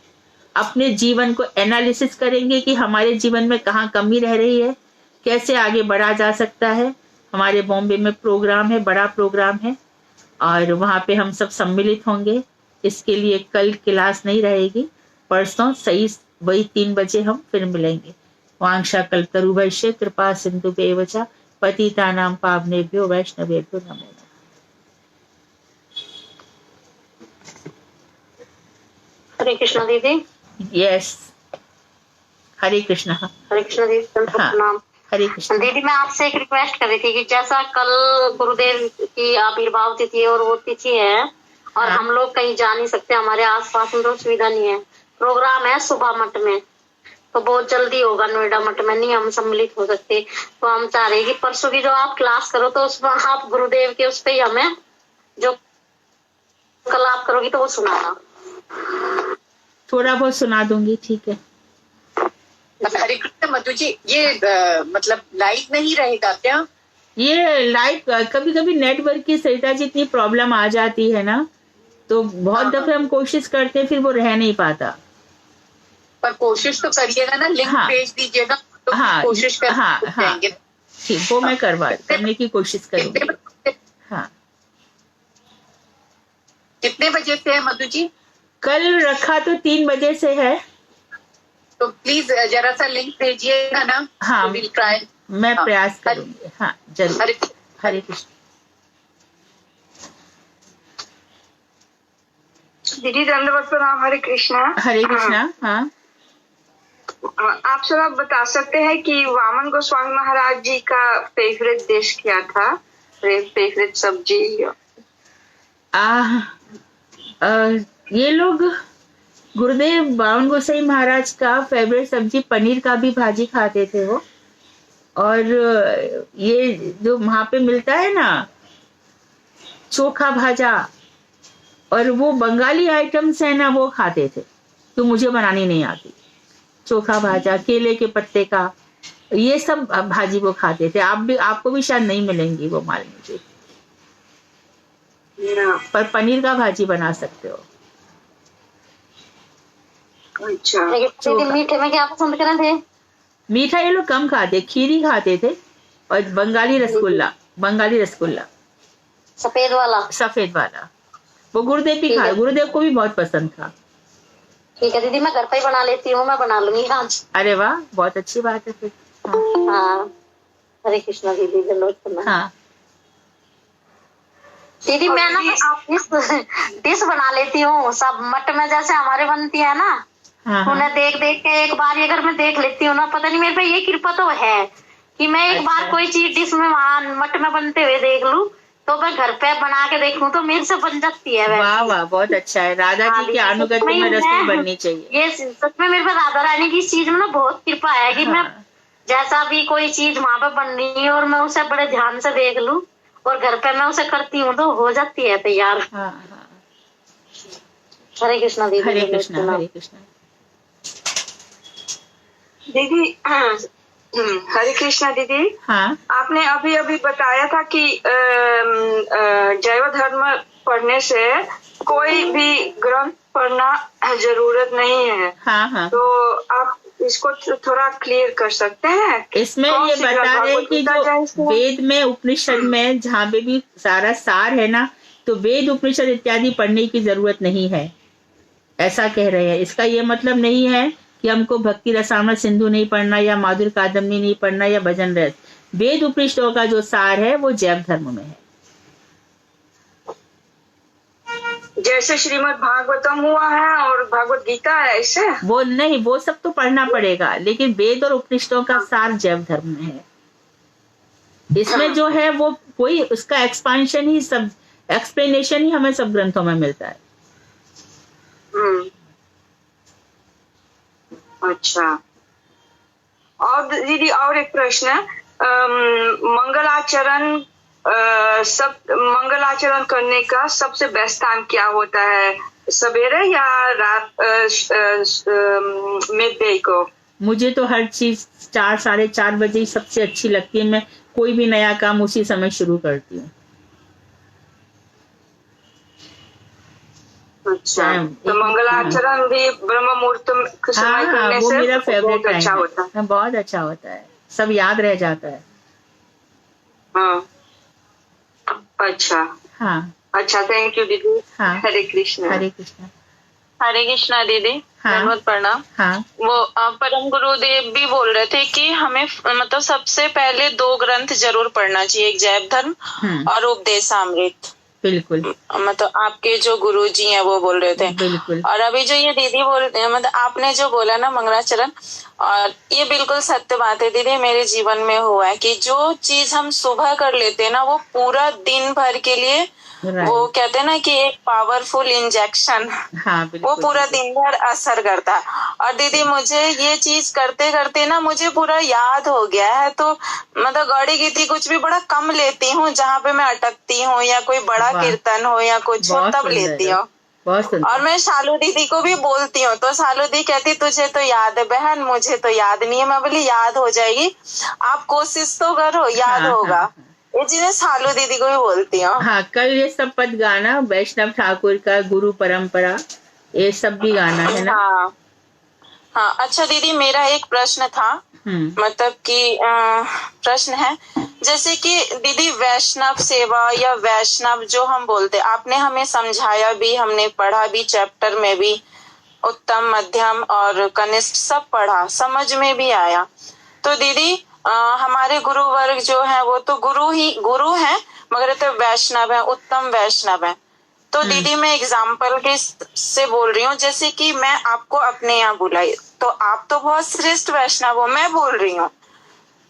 Speaker 1: अपने जीवन को एनालिसिस करेंगे कि हमारे जीवन में कहाँ कमी रह रही है, कैसे आगे बढ़ा जा सकता है। हमारे बॉम्बे में प्रोग्राम है, बड़ा प्रोग्राम है, और वहाँ पे हम सब सम्मिलित होंगे। इसके लिए कल क्लास नहीं रहेगी, परसों सही वही 3 बजे हम फिर मिलेंगे। वांछा कल्पतरुभ्यश्च कृपा सिन्धुभ्येव च पतितानां पावनेभ्यो वैष्णवेभ्यो नमो नमः।
Speaker 2: हरे कृष्णा दीदी।
Speaker 1: यस, हरे कृष्णा।
Speaker 2: हरे कृष्णा दीदी।
Speaker 1: हाँ, हरे कृष्ण।
Speaker 2: दीदी मैं आपसे एक रिक्वेस्ट कर रही थी कि जैसा कल गुरुदेव की आविर्भाव तिथि और वो तिथि है, और
Speaker 1: हाँ।
Speaker 2: हम लोग कहीं जा नहीं सकते, हमारे आसपास में तो सुविधा नहीं है। प्रोग्राम है सुबह मठ में, तो बहुत जल्दी होगा, नोएडा मठ में नहीं हम सम्मिलित हो सकते। तो हम चाह रहे कि परसों की जो आप क्लास करो तो उसमें आप गुरुदेव के उस पे ही हमें जो कल आप करोगी तो वो सुनाना।
Speaker 1: थोड़ा बहुत सुना दूंगी, ठीक है।
Speaker 3: हरे कृष्ण मधु जी, ये मतलब लाइव नहीं रहेगा क्या?
Speaker 1: ये लाइव कभी कभी नेटवर्क की सरिता जी इतनी प्रॉब्लम आ जाती है ना, तो बहुत दफे हम कोशिश करते हैं, फिर वो रह नहीं पाता।
Speaker 3: पर कोशिश तो करिएगा ना, लिंक
Speaker 1: हाँ।
Speaker 3: भेज दीजिएगा तो
Speaker 1: हाँ,
Speaker 3: कोशिश कर
Speaker 1: हाँ,
Speaker 3: जाएंगे।
Speaker 1: ठीक, वो मैं करने की कोशिश करूंगी। हाँ,
Speaker 3: कितने बजे से है मधु जी?
Speaker 1: कल रखा तो 3 बजे से है,
Speaker 3: तो प्लीज जरा सा लिंक भेजिएगा ना।
Speaker 1: हाँ,
Speaker 3: तो ट्राई,
Speaker 1: मैं प्रयास करूंगी। हाँ जरूर।
Speaker 3: हरे
Speaker 1: हरे कृष्ण।
Speaker 4: दीदी दंडवत प्रणाम। हरे कृष्णा।
Speaker 1: हरे कृष्णा। हाँ,
Speaker 4: आप सब आप बता सकते हैं कि वामन गोस्वामी महाराज जी का फेवरेट डिश क्या था, फेवरेट सब्जी?
Speaker 1: ये लोग गुरुदेव वामन गोसाई महाराज का फेवरेट सब्जी पनीर का भी भाजी खाते थे वो, और ये जो वहां पे मिलता है ना चोखा भाजा, और वो बंगाली आइटम्स है ना वो खाते थे, तो मुझे बनानी नहीं आती। चोखा भाजा, केले के पत्ते का, ये सब भाजी वो खाते थे। आपको भी शायद नहीं मिलेंगी वो माल मुझे, पर पनीर का भाजी बना सकते हो।
Speaker 4: अच्छा।
Speaker 2: लेकिन दीदी मीठे में क्या पसंद करे थे?
Speaker 1: मीठा ये लोग कम खाते, खीरी खाते थे और बंगाली रसगुल्ला
Speaker 2: सफेद वाला।
Speaker 1: सफेद वाला, वो गुरुदेव भी खाए, गुरुदेव को भी बहुत पसंद था।
Speaker 2: ठीक है दीदी, मैं घर पे ही बना लेती हूँ, मैं बना लूंगी आज।
Speaker 1: अरे वाह, बहुत अच्छी बात है फिर।
Speaker 2: हाँ, हरे कृष्णा दीदी, जरूर।
Speaker 1: हाँ
Speaker 2: दीदी मैं ना डिश बना लेती हूँ सब, मट में जैसे हमारे बनती है ना,
Speaker 1: हाँ
Speaker 2: उन्हें देख देख के एक बार अगर मैं देख लेती हूँ ना, पता नहीं मेरे पे ये कृपा तो है कि मैं एक बार कोई चीज डिश में वहाँ मट में बनते हुए देख लूँ, तो मैं घर पे बना के देखूं तो मेरे से बन जाती है।
Speaker 1: वाह वाह, बहुत अच्छा है। राधा जी की अनुगत्य में रसोई बननी चाहिए।
Speaker 2: ये सच में मेरे पे राधा रानी की इस चीज में ना बहुत कृपा है कि मैं जैसा भी कोई चीज वहां पे बन रही है और मैं उसे बड़े ध्यान से देख लूं और घर पे मैं उसे करती हूँ तो हो जाती है तैयार। हरे कृष्णा दीदी।
Speaker 1: हरे कृष्णा, हरे कृष्णा
Speaker 4: दीदी। हरे कृष्णा दीदी।
Speaker 1: हाँ,
Speaker 4: आपने अभी अभी बताया था कि जैव धर्म पढ़ने से कोई भी ग्रंथ पढ़ना जरूरत नहीं है।
Speaker 1: हाँ।
Speaker 4: तो आप इसको थोड़ा क्लियर कर सकते हैं?
Speaker 1: इसमें ये बता रहे हैं कि जो वेद में, उपनिषद में जहाँ पे भी सारा सार है ना, तो वेद उपनिषद इत्यादि पढ़ने की जरूरत नहीं है, ऐसा कह रहे हैं। इसका ये मतलब नहीं है कि हमको भक्ति रसामृत सिंधु नहीं पढ़ना या माधुर कादम्बनी नहीं पढ़ना या भजन रस। वेद उपनिषदों का जो सार है वो जैव धर्म में है।
Speaker 4: जैसे श्रीमद् भागवतम हुआ है और भगवत गीता है, ऐसे
Speaker 1: वो नहीं, वो सब तो पढ़ना पड़ेगा, लेकिन वेद और उपनिषदों का सार जैव धर्म में है। इसमें जो है वो कोई उसका एक्सपांशन ही, सब एक्सप्लेनेशन ही हमें सब ग्रंथों में मिलता है।
Speaker 4: अच्छा। और दीदी और एक प्रश्न है, मंगलाचरण करने का सबसे बेस्ट टाइम क्या होता है, सवेरे या रात मिड डे को?
Speaker 1: मुझे तो हर चीज 4 साढ़े 4 बजे ही सबसे अच्छी लगती है। मैं कोई भी नया काम उसी समय शुरू करती हूँ।
Speaker 4: अच्छा, तो मंगलाचरण भी ब्रह्म मुहूर्त के समय करने
Speaker 1: वो
Speaker 4: से
Speaker 1: मेरा फेवरेट
Speaker 4: अच्छा होता है।
Speaker 1: बहुत अच्छा होता है, सब याद रह जाता है।
Speaker 4: हाँ, अच्छा।
Speaker 1: हाँ,
Speaker 4: अच्छा, थैंक यू दीदी।
Speaker 1: हाँ,
Speaker 4: हरे कृष्णा।
Speaker 1: हरे कृष्णा।
Speaker 5: हरे कृष्णा दीदी। धन्यवाद प्रणाम।
Speaker 1: हाँ,
Speaker 5: वो परम गुरुदेव भी बोल रहे थे कि हमें मतलब सबसे पहले 2 ग्रंथ जरूर पढ़ना चाहिए, एक जैव धर्म और उपदेशामृत।
Speaker 1: बिल्कुल,
Speaker 5: मतलब आपके जो गुरु जी हैं वो बोल रहे थे।
Speaker 1: बिल्कुल।
Speaker 5: और अभी जो ये दीदी बोल रहे हैं, मतलब आपने जो बोला ना मंगलाचरण, और ये बिल्कुल सत्य बात है दीदी, मेरे जीवन में हुआ है कि जो चीज हम सुबह कर लेते हैं ना, वो पूरा दिन भर के लिए वो कहते हैं ना कि एक पावरफुल इंजेक्शन, वो पूरा दिन भर असर करता है। और दीदी मुझे ये चीज करते करते ना मुझे पूरा याद हो गया है, तो मतलब गौड़ी गीति कुछ भी बड़ा कम लेती हूँ, जहाँ पे मैं अटकती हूँ या कोई बड़ा कीर्तन हो या कुछ हो तब लेती हूँ। और मैं शालू दीदी को भी बोलती हूँ, तो शालू दी कहती तुझे तो याद है बहन, मुझे तो याद नहीं है। मैं बोली याद हो जाएगी, आप कोशिश तो करो, याद होगा। ये चीजें शालू दीदी को भी बोलती हूँ।
Speaker 1: हाँ, कल ये सब पद गाना वैष्णव ठाकुर का गुरु परंपरा, ये सब भी गाना है ना।
Speaker 5: हाँ। अच्छा दीदी, मेरा एक प्रश्न था, मतलब कि प्रश्न है जैसे कि दीदी वैष्णव सेवा या वैष्णव जो हम बोलते, आपने हमें समझाया भी, हमने पढ़ा भी, चैप्टर में भी उत्तम, मध्यम और कनिष्ठ सब पढ़ा, समझ में भी आया। तो दीदी हमारे गुरु वर्ग जो है वो तो गुरु हैं, मगर तो वैष्णव है, उत्तम वैष्णव है। तो दीदी मैं एग्जाम्पल के से बोल रही हूँ, जैसे कि मैं आपको अपने यहाँ बुलाई तो आप तो बहुत श्रेष्ठ वैष्णव हो, मैं बोल रही हूँ,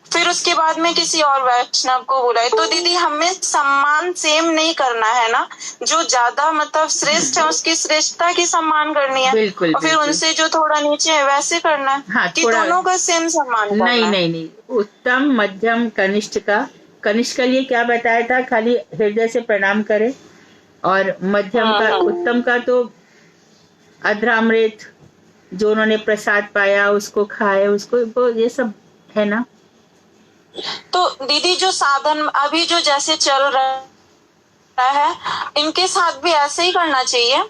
Speaker 5: फिर उसके बाद में किसी और वैष्णव को बुलाई, तो दीदी हमें सम्मान सेम नहीं करना है ना, जो ज्यादा मतलब श्रेष्ठ है उसकी श्रेष्ठता की सम्मान करनी है।
Speaker 1: बिल्कुल,
Speaker 5: और फिर उनसे जो थोड़ा नीचे है वैसे करना है।
Speaker 1: हाँ,
Speaker 5: कि दोनों का सेम सम्मान करना है।
Speaker 1: नहीं, उत्तम, मध्यम, कनिष्ठ के लिए क्या बताया था, खाली हृदय से प्रणाम करे, और मध्यम का, उत्तम का तो अध्रामृत जो उन्होंने प्रसाद पाया उसको खाए, उसको ये सब है ना।
Speaker 5: तो दीदी जो साधन अभी जो जैसे चल रहा है, इनके साथ भी ऐसे ही करना चाहिए।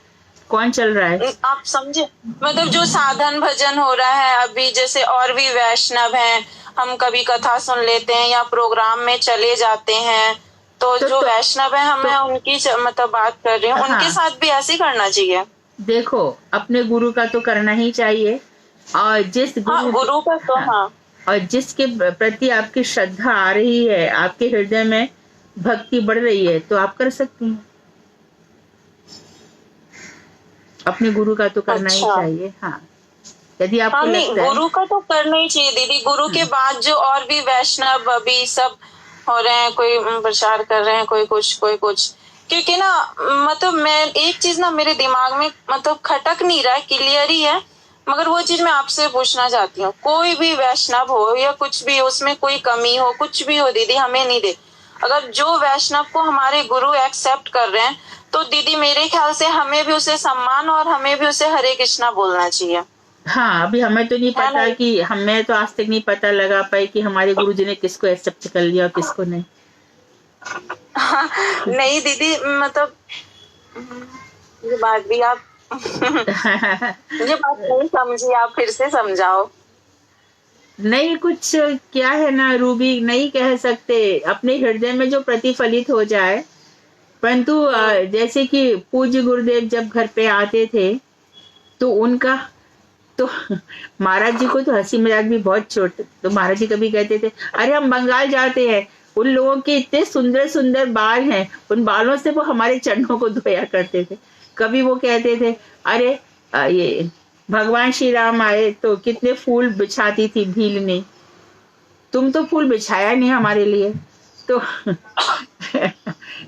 Speaker 1: कौन चल रहा है?
Speaker 5: आप समझे, मतलब जो साधन भजन हो रहा है अभी, जैसे और भी वैष्णव हैं, हम कभी कथा सुन लेते हैं या प्रोग्राम में चले जाते हैं, तो जो वैष्णव है हमें उनकी मतलब बात कर रही हूँ, उनके साथ भी ऐसे ही करना चाहिए।
Speaker 1: देखो, अपने गुरु का तो करना ही चाहिए, और जिस
Speaker 5: गुरु का तो
Speaker 1: और जिसके प्रति आपकी श्रद्धा आ रही है, आपके हृदय में भक्ति बढ़ रही है, तो आप कर सकती हैं। अपने गुरु का तो करना ही चाहिए। हाँ, यदि आपको लगता है
Speaker 5: गुरु का तो करना ही चाहिए दीदी। गुरु के बाद जो और भी वैष्णव अभी सब हो रहे हैं, कोई प्रचार कर रहे हैं, कोई कुछ, क्योंकि ना मतलब मैं एक चीज ना मेरे दिमाग में मतलब खटक नहीं रहा है, क्लियर ही है, मगर वो चीज मैं आपसे पूछना चाहती हूँ। कोई भी वैष्णव हो या कुछ भी, उसमें कोई कमी हो, कुछ भी हो दीदी, हमें नहीं दे, अगर जो वैष्णव को हमारे गुरु एक्सेप्ट कर रहे हैं, तो दीदी मेरे ख्याल से हमें भी उसे सम्मान और हमें भी उसे हरे कृष्णा बोलना चाहिए।
Speaker 1: हाँ, अभी हमें तो नहीं पता कि हमें तो आज तक नहीं पता लगा पाए कि हमारे गुरुजी ने किसको एक्सेप्ट कर लिया और किसको नहीं।
Speaker 5: नहीं दीदी, मतलब ये बात भी आप ये बात नहीं समझी, आप फिर से समझाओ।
Speaker 1: नहीं, कुछ क्या है ना रूबी, नहीं कह सकते, अपने हृदय में जो प्रतिफलित हो जाए। परंतु जैसे कि पूज्य गुरुदेव जब घर पे आते थे, तो उनका तो महाराज जी को तो हंसी मजाक भी बहुत छोटे, तो महाराज जी कभी कहते थे, अरे हम बंगाल जाते हैं, उन लोगों के इतने सुंदर सुंदर बाल हैं, उन बालों से वो हमारे चरणों को धोया करते थे। कभी वो कहते थे, अरे ये भगवान श्री राम आए तो कितने फूल बिछाती थी भील ने, तुम तो फूल बिछाया नहीं हमारे लिए। तो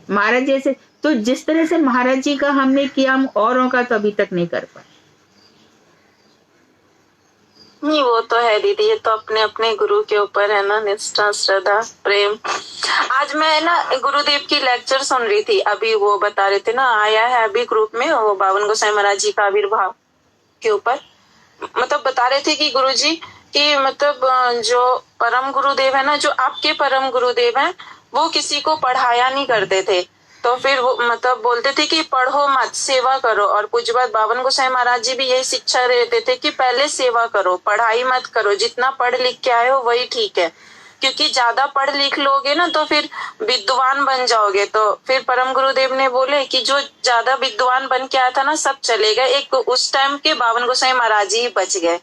Speaker 1: महाराज जी से, तो जिस तरह से महाराज जी का हमने किया, हम औरों का तो अभी तक नहीं कर पाए।
Speaker 5: नहीं, वो तो है दीदी, ये तो अपने अपने गुरु के ऊपर है ना, निष्ठा, श्रद्धा, प्रेम। आज मैं ना गुरुदेव की लेक्चर सुन रही थी, अभी वो बता रहे थे ना, आया है अभी ग्रुप में वो बावन गोसाई महाराज जी का आविर्भाव के ऊपर, मतलब बता रहे थे कि गुरुजी कि मतलब जो परम गुरुदेव है ना, जो आपके परम गुरुदेव हैं, वो किसी को पढ़ाया नहीं करते थे, तो फिर वो मतलब बोलते थे कि पढ़ो मत, सेवा करो। और पूज्यपाद बावन गोसाई महाराज जी भी यही शिक्षा देते थे कि पहले सेवा करो, पढ़ाई मत करो, जितना पढ़ लिख के आए हो वही ठीक है, क्योंकि ज्यादा पढ़ लिख लोगे ना तो फिर विद्वान बन जाओगे। तो फिर परम गुरुदेव ने बोले कि जो ज्यादा विद्वान बन के आया था ना, सब चले गए, एक उस टाइम के बावन गोसाई महाराज जी ही बच गए।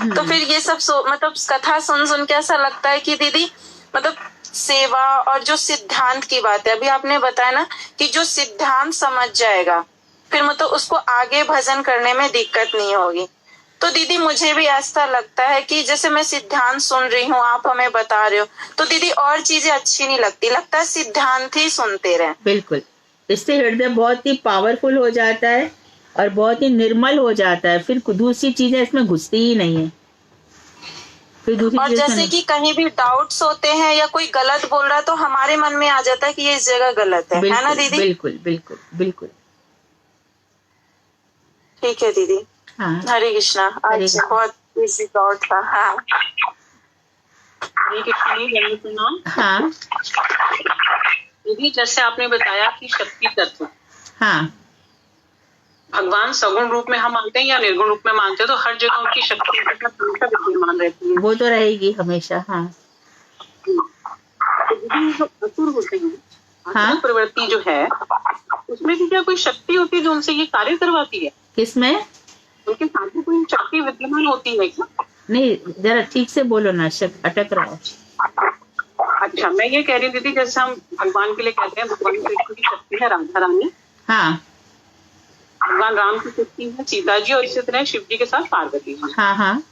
Speaker 5: तो फिर ये सब मतलब कथा सुन सुन के ऐसा लगता है कि दीदी मतलब सेवा और जो सिद्धांत की बात है, अभी आपने बताया ना कि जो सिद्धांत समझ जाएगा, फिर मतलब उसको आगे भजन करने में दिक्कत नहीं होगी। तो दीदी मुझे भी ऐसा लगता है कि जैसे मैं सिद्धांत सुन रही हूँ, आप हमें बता रहे हो, तो दीदी और चीजें अच्छी नहीं लगती, लगता है सिद्धांत ही सुनते रहे। बिल्कुल,
Speaker 1: इससे हृदय बहुत ही पावरफुल हो जाता है और बहुत ही निर्मल हो जाता है, फिर दूसरी चीजें इसमें घुसती ही नहीं है।
Speaker 5: और जैसे कि कहीं भी डाउट्स होते हैं या कोई गलत बोल रहा है, तो हमारे मन में आ जाता है कि ये इस जगह गलत है ना दीदी?
Speaker 1: बिल्कुल बिल्कुल बिल्कुल।
Speaker 5: ठीक है दीदी।
Speaker 1: हाँ,
Speaker 5: हरे कृष्णा। आज बहुत इजी डाउट था। हाँ,
Speaker 3: हरे कृष्णा।
Speaker 1: हाँ
Speaker 3: दीदी, जैसे आपने बताया कि शक्ति तत्व,
Speaker 1: हाँ,
Speaker 3: भगवान सगुण रूप में हम मानते हैं या निर्गुण रूप में मानते हैं, तो हर जगह उनकी शक्ति विद्यमान रहती है,
Speaker 1: वो तो रहेगी हमेशा। हाँ,
Speaker 3: जो असुर होते हैं,
Speaker 1: हाँ,
Speaker 3: प्रवृत्ति जो है, उसमें भी क्या कोई शक्ति होती है जो उनसे ये कार्य करवाती है?
Speaker 1: किसमें?
Speaker 3: उनके साथ में कोई शक्ति विद्यमान होती है क्या?
Speaker 1: नहीं, जरा ठीक से बोलो ना, अटक रहा है।
Speaker 3: अच्छा, मैं ये कह रही थी, जैसे हम भगवान के लिए कहते हैं भगवान कृष्ण की शक्ति है राधा रानी,
Speaker 1: हाँ,
Speaker 3: भगवान राम की शक्ति है सीता जी, और इसी तरह शिव जी के साथ पार्वती जी।
Speaker 1: हाँ, हाँ,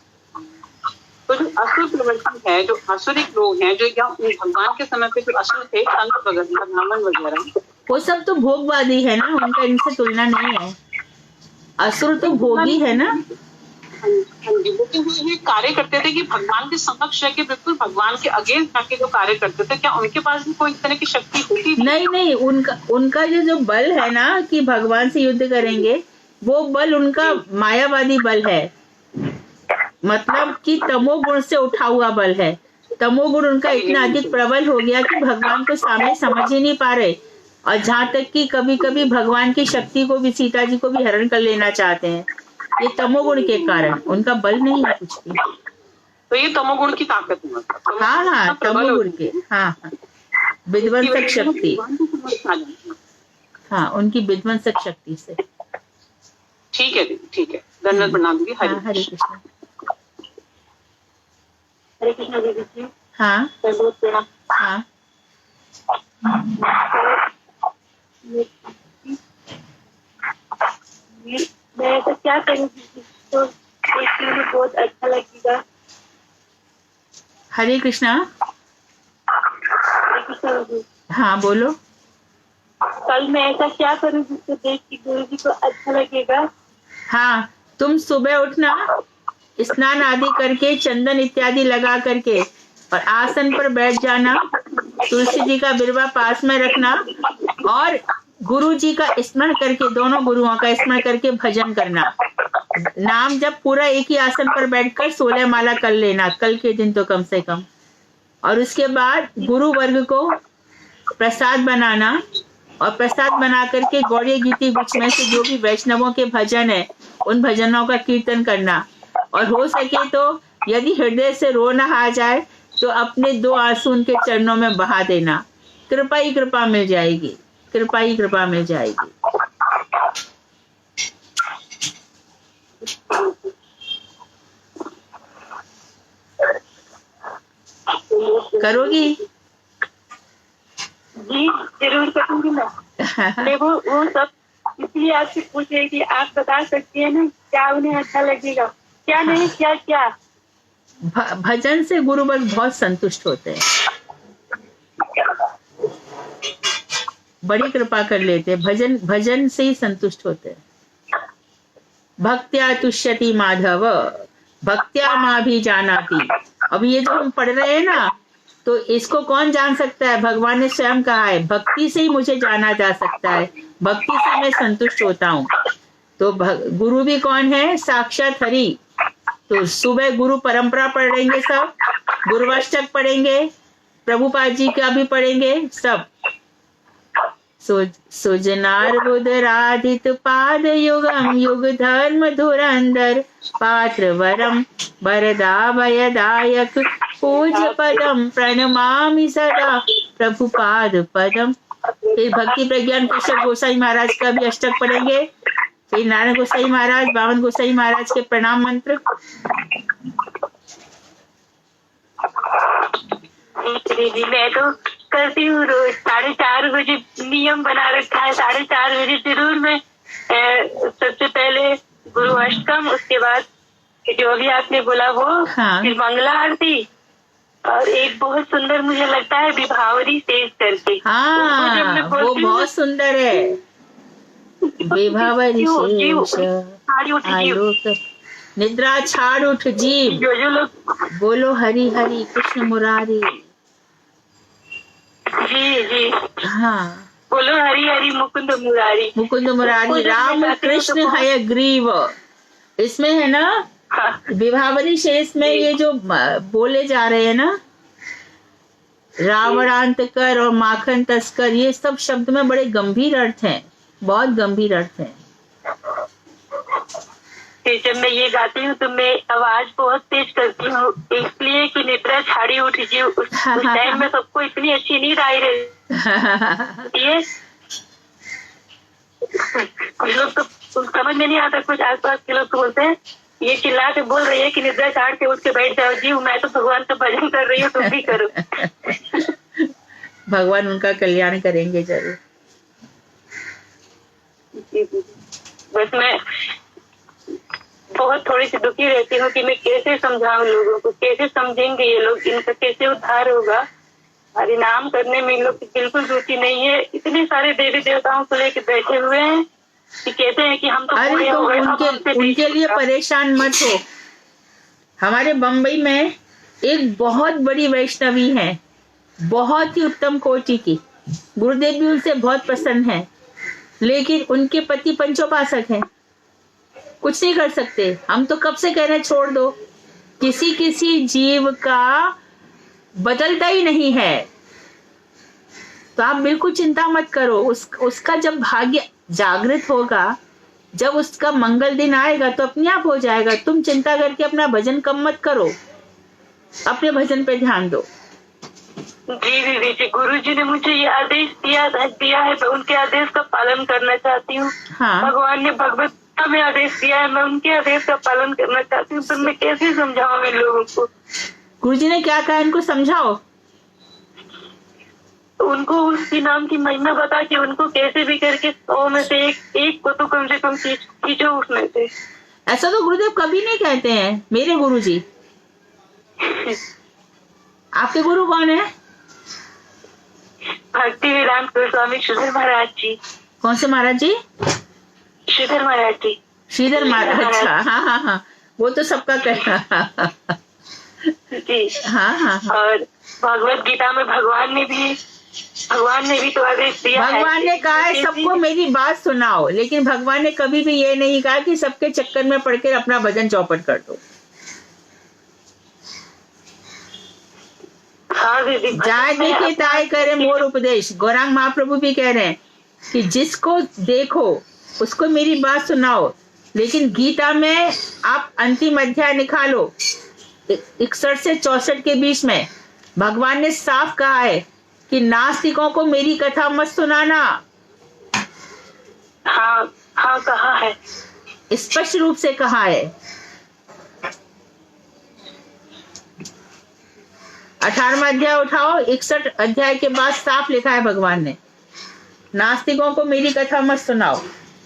Speaker 3: तो जो असुर प्रवृत्ति है, जो असुरिक लोग हैं, जो या भगवान के समय पे जो असुर थे, कंस वगैरह, ब्राह्मण वगैरह,
Speaker 1: वो सब तो भोगवादी है ना, उनका इनसे तुलना नहीं है। असुर तो भोगी है ना।
Speaker 3: हाँ जी, लेकिन वो ये कार्य करते थे कि भगवान के समक्ष रह के बिल्कुल भगवान के अगेंस्ट जाके जो कार्य करते थे, क्या उनके पास भी कोई इस तरह की शक्ति होती थी?
Speaker 1: नहीं, उनका जो बल है ना कि भगवान से युद्ध करेंगे, वो बल उनका मायावादी बल है, मतलब कि तमोगुण से उठा हुआ बल है। तमोगुण उनका इतना अधिक प्रबल हो गया कि भगवान को सामने समझ ही नहीं पा रहे, और जहाँ तक कि कभी कभी भगवान की शक्ति को भी, सीता जी को भी हरण कर लेना चाहते हैं। ये तमोगुण के कारण, उनका बल नहीं है कुछ भी।
Speaker 3: तो ये तमोगुण की ताकत है मतलब।
Speaker 1: हाँ हाँ, तमोगुण के, हाँ हाँ, विध्वंसक शक्ति, हाँ, उनकी विध्वंसक शक्ति से।
Speaker 3: ठीक है दीदी, ठीक है, धन्यवाद, प्रणाम दीदी।
Speaker 1: हाँ, हरे कृष्ण।
Speaker 2: हरे कृष्ण दीदी जी।
Speaker 1: हाँ हाँ,
Speaker 2: मैं ऐसा क्या करूँगी तो देखने में बहुत अच्छा लगेगा।
Speaker 1: हरे कृष्णा।
Speaker 2: हरे कृष्ण दीदी।
Speaker 1: हाँ बोलो।
Speaker 2: कल मैं ऐसा क्या करूँ जिसको देख के गुरु जी को अच्छा लगेगा।
Speaker 1: हाँ, तुम सुबह उठना, स्नान आदि करके, चंदन इत्यादि लगा करके, और आसन पर बैठ जाना, तुलसी जी का बिरवा पास में रखना, और गुरु जी का स्मरण करके, दोनों गुरुओं का स्मरण करके भजन करना। नाम जब पूरा एक ही आसन पर बैठकर 16 माला कर लेना, कल के दिन तो कम से कम। और उसके बाद गुरु वर्ग को प्रसाद बनाना, और प्रसाद बना करके गौड़ी गीति गुच्छ में से जो भी वैष्णवों के भजन है, उन भजनों का कीर्तन करना। और हो सके तो यदि हृदय से रोना आ जाए तो अपने 2 आंसू उनके चरणों में बहा देना। कृपा ही कृपा मिल जाएगी, कृपा ही कृपा मिल जाएगी। करोगी?
Speaker 2: जी जरूर करूँगी मैं। देखो वो सब इसलिए आपसे पूछ रही थी, आप बता सकती है ना क्या उन्हें अच्छा लगेगा, क्या नहीं, क्या क्या।
Speaker 1: भजन से गुरु वर्ग बहुत संतुष्ट होते हैं, बड़ी कृपा कर लेते हैं, भजन से ही संतुष्ट होते हैं। भक्त्या तुष्यति माधव, भक्त्या माँ भी जानाति। अब ये जो हम पढ़ रहे हैं ना, तो इसको कौन जान सकता है? भगवान ने स्वयं कहा है, भक्ति से ही मुझे जाना जा सकता है, भक्ति से मैं संतुष्ट होता हूँ। तो गुरु भी कौन है? साक्षात हरि। तो सुबह गुरु परंपरा पढ़ेंगे, सब गुरुवाष्टक पढ़ेंगे, प्रभुपाद जी का भी पढ़ेंगे सब। सुजनार्बुदराधित पाद युगम युग धर्म धुरंधर पात्र वरम वरदा भयदायक पूज्य पदम प्रणमामि सदा प्रभुपाद पदम। फिर भक्ति प्रज्ञान केशव गोसाई महाराज का भी अष्टक पढ़ेंगे, फिर नारायण गोसाई महाराज, बावन गोसाई महाराज के प्रणाम मंत्र।
Speaker 2: दीदी मैं तो करती हूँ रोज 4:30 बजे नियम बना रखा है, 4:30 बजे जरूर मैं सबसे पहले गुरु अष्टकम, उसके बाद जो भी आपने बोला वो,
Speaker 1: हाँ।
Speaker 2: फिर मंगला आरती, और एक बहुत सुंदर मुझे लगता है विभावरी शेष करके।
Speaker 1: हाँ, वो बहुत सुंदर है, विभावरी शेष आलोक निद्रा छाड़ उठ जीव,
Speaker 2: जो लोग
Speaker 1: बोलो हरि हरि कृष्ण मुरारी।
Speaker 2: जी जी
Speaker 1: हाँ,
Speaker 2: बोलो हरि हरि मुकुंद मुरारी,
Speaker 1: मुकुंद मुरारी राम कृष्ण हय ग्रीव। इसमें है ना,
Speaker 2: हाँ।
Speaker 1: विभावरी शेष में ये जो बोले जा रहे हैं ना, रावणांत कर और माखन तस्कर, ये सब शब्द में बड़े गंभीर अर्थ हैं, बहुत गंभीर अर्थ हैं।
Speaker 2: जब मैं ये गाती हूँ तो मैं आवाज बहुत तेज करती हूँ, इसलिए कि निद्रा छाड़ी उठ जी। उस टाइम में सबको इतनी अच्छी नींद आई रहती है। कुछ लोग तो समझ में नहीं आता, कुछ आसपास के लोग तो बोलते हैं ये चिल्ला के बोल रही है कि निद्रा छाड़ के उठ के बैठ जाओ जी, मैं तो भगवान का भजन कर रही हूँ, तुम भी करो।
Speaker 1: भगवान उनका कल्याण करेंगे जरूर।
Speaker 2: बस मैं बहुत थोड़ी सी दुखी रहती हूँ कि मैं कैसे समझाऊं लोगों को, कैसे समझेंगे ये लोग, इनका कैसे उद्धार होगा। हरि नाम करने में इन लोग की बिल्कुल रुचि नहीं है। इतने सारे देवी देवताओं को लेके बैठे हुए हैं कि कहते हैं कि हम तो
Speaker 1: अरे तो उनके लिए परेशान मत हो। हमारे बम्बई में एक बहुत बड़ी वैष्णवी है, बहुत ही उत्तम कोटि की, गुरुदेव भी उनसे बहुत प्रसन्न है, लेकिन उनके पति पंचोपासक हैं, कुछ नहीं कर सकते। हम तो कब से कह रहे हैं छोड़ दो, किसी किसी जीव का बदलता ही नहीं है। तो आप बिल्कुल चिंता मत करो, उसका जब भाग्य जागृत होगा, जब उसका मंगल दिन आएगा तो अपने आप हो जाएगा। तुम चिंता करके अपना भजन कम मत करो, अपने भजन पे ध्यान दो।
Speaker 4: जी दीदी जी, गुरु जी ने मुझे ये आदेश दिया है, मैं उनके आदेश का पालन करना चाहती हूँ।
Speaker 1: हाँ।
Speaker 4: भगवान ने भगवत गीता में आदेश दिया है, मैं उनके आदेश का पालन करना चाहती हूँ, पर मैं कैसे समझाऊँ इन लोगों को?
Speaker 1: गुरु जी ने क्या कहा, इनको समझाओ।
Speaker 4: उनको उसकी नाम की महिमा बता के उनको कैसे भी करके 100 में से एक को तो कम से कम खींचो उसमें से।
Speaker 1: ऐसा तो गुरुदेव कभी नहीं कहते हैं, मेरे गुरु जी। आपके गुरु कौन है?
Speaker 4: भक्ति वेदांत गोस्वामी श्रीधर महाराज जी।
Speaker 1: कौन से महाराज जी?
Speaker 4: श्रीधर महाराज जी।
Speaker 1: श्रीधर महाराज। अच्छा, हाँ हाँ हाँ, वो तो सबका कहना।
Speaker 4: जी
Speaker 1: हाँ हाँ हाँ।
Speaker 4: और भगवत गीता में भगवान ने भी तो आदेश दिया है।
Speaker 1: भगवान ने कहा है सबको मेरी बात सुनाओ, लेकिन भगवान ने कभी भी ये नहीं कहा कि सबके चक्कर में पड़ के अपना भजन चौपट कर दो।
Speaker 4: हाँ दीदी,
Speaker 1: जाय देखे ताय करे मोर उपदेश। गौरांग महाप्रभु भी कह रहे हैं कि जिसको देखो उसको मेरी बात सुनाओ, लेकिन गीता में आप अंतिम अध्याय निकालो 61 से 64 के बीच में भगवान ने साफ कहा है कि नास्तिकों को मेरी कथा मत सुनाना।
Speaker 4: हाँ हाँ कहा है,
Speaker 1: स्पष्ट रूप से कहा है। 18वां अध्याय उठाओ, 61 अध्याय के बाद साफ लिखा है भगवान ने, नास्तिकों को मेरी कथा मत सुनाओ।